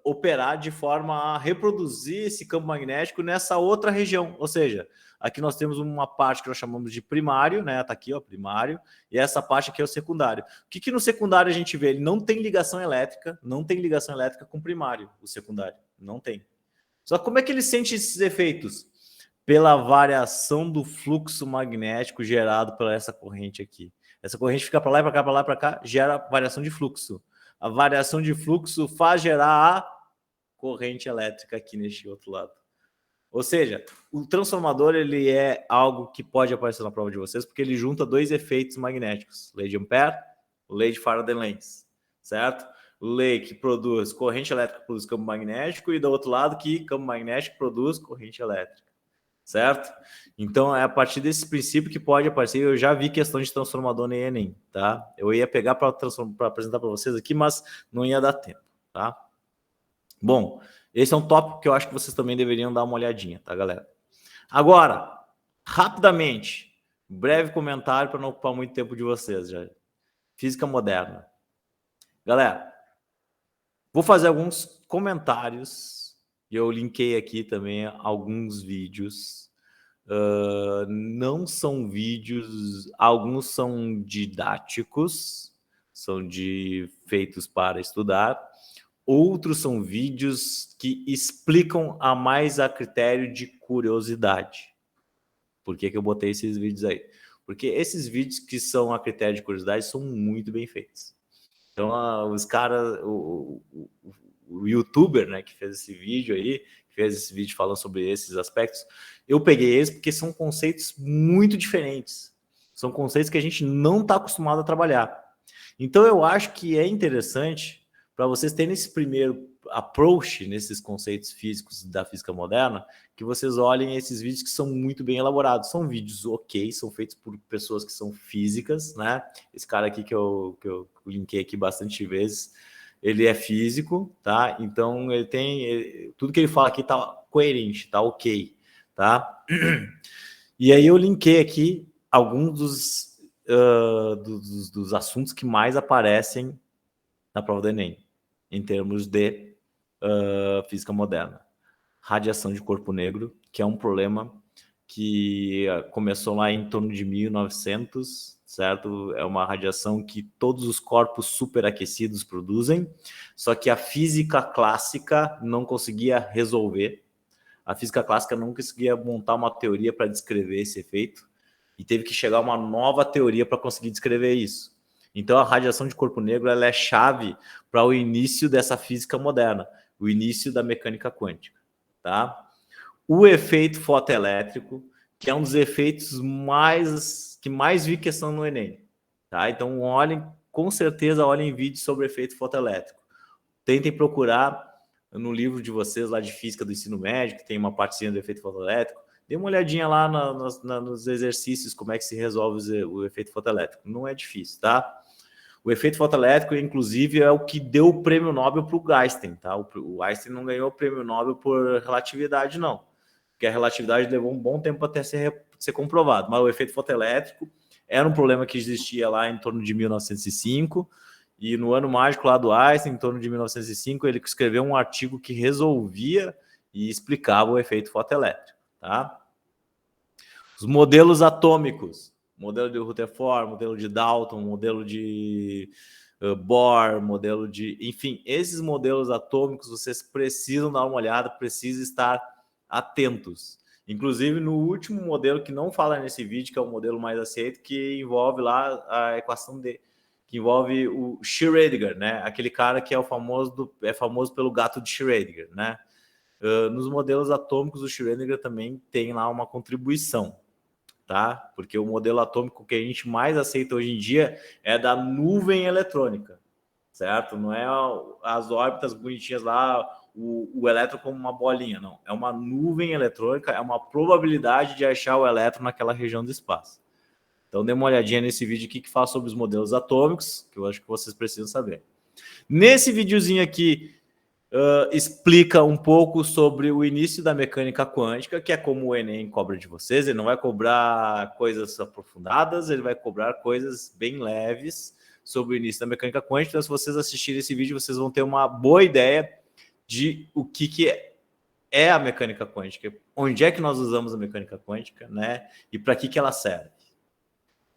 operar de forma a reproduzir esse campo magnético nessa outra região. Ou seja, aqui nós temos uma parte que nós chamamos de primário, né? Tá aqui, ó, primário, e essa parte aqui é o secundário. O que no secundário a gente vê? Ele não tem ligação elétrica, com o primário, o secundário. Não tem. Só que como é que ele sente esses efeitos? Pela variação do fluxo magnético gerado pela essa corrente aqui. Essa corrente fica para lá e para cá, para lá e para cá, gera variação de fluxo. A variação de fluxo faz gerar a corrente elétrica aqui neste outro lado. Ou seja, o transformador ele é algo que pode aparecer na prova de vocês, porque ele junta dois efeitos magnéticos. Lei de Ampère, lei de Faraday-Lenz, certo? Lei que produz corrente elétrica, produz campo magnético, e do outro lado que campo magnético produz corrente elétrica, certo? Então é a partir desse princípio que pode aparecer. Eu já vi questão de transformador no Enem, tá? Eu ia pegar para apresentar para vocês aqui, mas não ia dar tempo, tá? Bom, esse é um tópico que eu acho que vocês também deveriam dar uma olhadinha, tá, galera? Agora, rapidamente, breve comentário para não ocupar muito tempo de vocês já. Física moderna. Galera, vou fazer alguns comentários e eu linkei aqui também alguns vídeos. Não são vídeos, alguns são didáticos, são feitos para estudar, outros são vídeos que explicam a mais a critério de curiosidade, Por que eu botei esses vídeos aí? Porque esses vídeos que são a critério de curiosidade são muito bem feitos. Então, os caras, o youtuber, né, que fez esse vídeo aí, que fez esse vídeo falando sobre esses aspectos, eu peguei eles porque são conceitos muito diferentes. São conceitos que a gente não está acostumado a trabalhar. Então, eu acho que é interessante para vocês terem esse primeiro approach nesses conceitos físicos da física moderna, que vocês olhem esses vídeos que são muito bem elaborados. São vídeos ok, são feitos por pessoas que são físicas, né? Esse cara aqui que eu linkei aqui bastante vezes, ele é físico, tá? Então, tudo que ele fala aqui tá coerente, tá ok, tá? E aí eu linkei aqui alguns dos assuntos que mais aparecem na prova do Enem, em termos de física moderna. Radiação de corpo negro, que é um problema que começou lá em torno de 1900, certo? É uma radiação que todos os corpos superaquecidos produzem, só que a física clássica não conseguia resolver. A física clássica não conseguia montar uma teoria para descrever esse efeito, e teve que chegar uma nova teoria para conseguir descrever isso. Então, a radiação de corpo negro ela é chave para o início dessa física moderna, o início da mecânica quântica, tá? O efeito fotoelétrico, que é um dos efeitos que mais vi questão no Enem, tá? Então, com certeza, olhem vídeos sobre efeito fotoelétrico. Tentem procurar no livro de vocês lá de física do ensino médio, que tem uma partezinha do efeito fotoelétrico. Dê uma olhadinha lá nos exercícios, como é que se resolve o efeito fotoelétrico. Não é difícil, tá? O efeito fotoelétrico, inclusive, é o que deu o prêmio Nobel para o Einstein, tá? O Einstein não ganhou o prêmio Nobel por relatividade, não. Porque a relatividade levou um bom tempo até ser comprovado. Mas o efeito fotoelétrico era um problema que existia lá em torno de 1905, e no ano mágico lá do Einstein, em torno de 1905, ele escreveu um artigo que resolvia e explicava o efeito fotoelétrico, tá? Os modelos atômicos, modelo de Rutherford, modelo de Dalton, modelo de Bohr, modelo de... Enfim, esses modelos atômicos vocês precisam dar uma olhada, precisam estar atentos. Inclusive, no último modelo que não fala nesse vídeo, que é o modelo mais aceito, que envolve lá a equação que envolve o Schrödinger, né? Aquele cara que é famoso pelo gato de Schrödinger, né? Nos modelos atômicos, o Schrödinger também tem lá uma contribuição, tá? Porque o modelo atômico que a gente mais aceita hoje em dia é da nuvem eletrônica, certo? Não é as órbitas bonitinhas lá, o elétron como uma bolinha, não. É uma nuvem eletrônica, é uma probabilidade de achar o elétron naquela região do espaço. Então, dê uma olhadinha nesse vídeo aqui que fala sobre os modelos atômicos, que eu acho que vocês precisam saber. Nesse videozinho aqui, explica um pouco sobre o início da mecânica quântica, que é como o Enem cobra de vocês. Ele não vai cobrar coisas aprofundadas, ele vai cobrar coisas bem leves sobre o início da mecânica quântica. Então, se vocês assistirem esse vídeo, vocês vão ter uma boa ideia de o que é a mecânica quântica, onde é que nós usamos a mecânica quântica, né? E para que ela serve.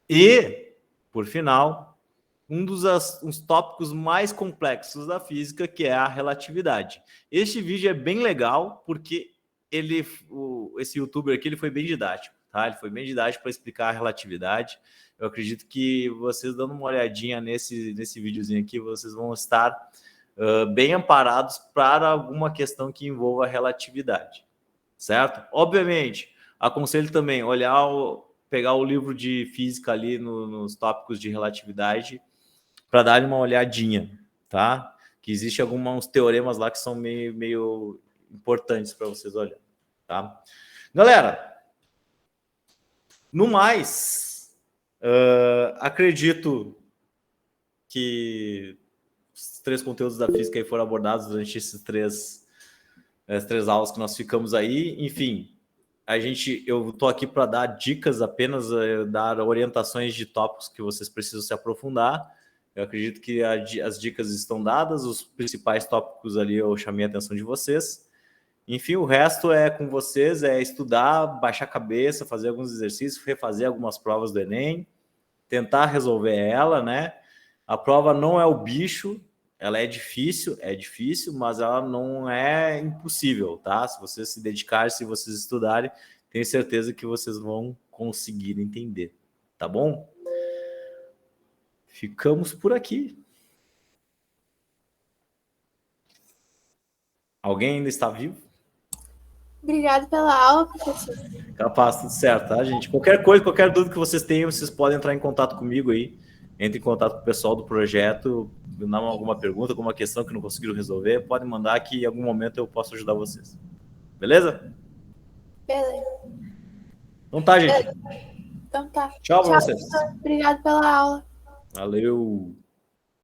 E, por final, uns tópicos mais complexos da física, que é a relatividade. Este vídeo é bem legal, porque esse youtuber aqui ele foi bem didático, tá? Ele foi bem didático para explicar a relatividade. Eu acredito que vocês dando uma olhadinha nesse videozinho aqui, vocês vão estar bem amparados para alguma questão que envolva a relatividade, certo? Obviamente, aconselho também pegar o livro de física ali nos tópicos de relatividade para dar uma olhadinha, tá? Que existe alguns teoremas lá que são meio importantes para vocês olharem, tá? Galera, no mais, acredito que os 3 conteúdos da física aí foram abordados durante as três aulas que nós ficamos aí. Enfim, eu estou aqui para dar dicas apenas, dar orientações de tópicos que vocês precisam se aprofundar. Eu acredito que as dicas estão dadas, os principais tópicos ali eu chamei a atenção de vocês. Enfim, o resto é com vocês, é estudar, baixar a cabeça, fazer alguns exercícios, refazer algumas provas do Enem, tentar resolver ela, né? A prova não é o bicho, ela é difícil, mas ela não é impossível, tá? Se vocês se dedicarem, se vocês estudarem, tenho certeza que vocês vão conseguir entender, tá bom? Ficamos por aqui. Alguém ainda está vivo? Obrigado pela aula, professor. Capaz, tudo certo, tá, gente? Qualquer coisa, qualquer dúvida que vocês tenham, vocês podem entrar em contato comigo aí. Entre em contato com o pessoal do projeto, mandar alguma pergunta, alguma questão que não conseguiram resolver, podem mandar que em algum momento eu posso ajudar vocês. Beleza? Beleza. Então tá, gente. Então tá. Tchau pra vocês. Professor. Obrigado pela aula. Valeu.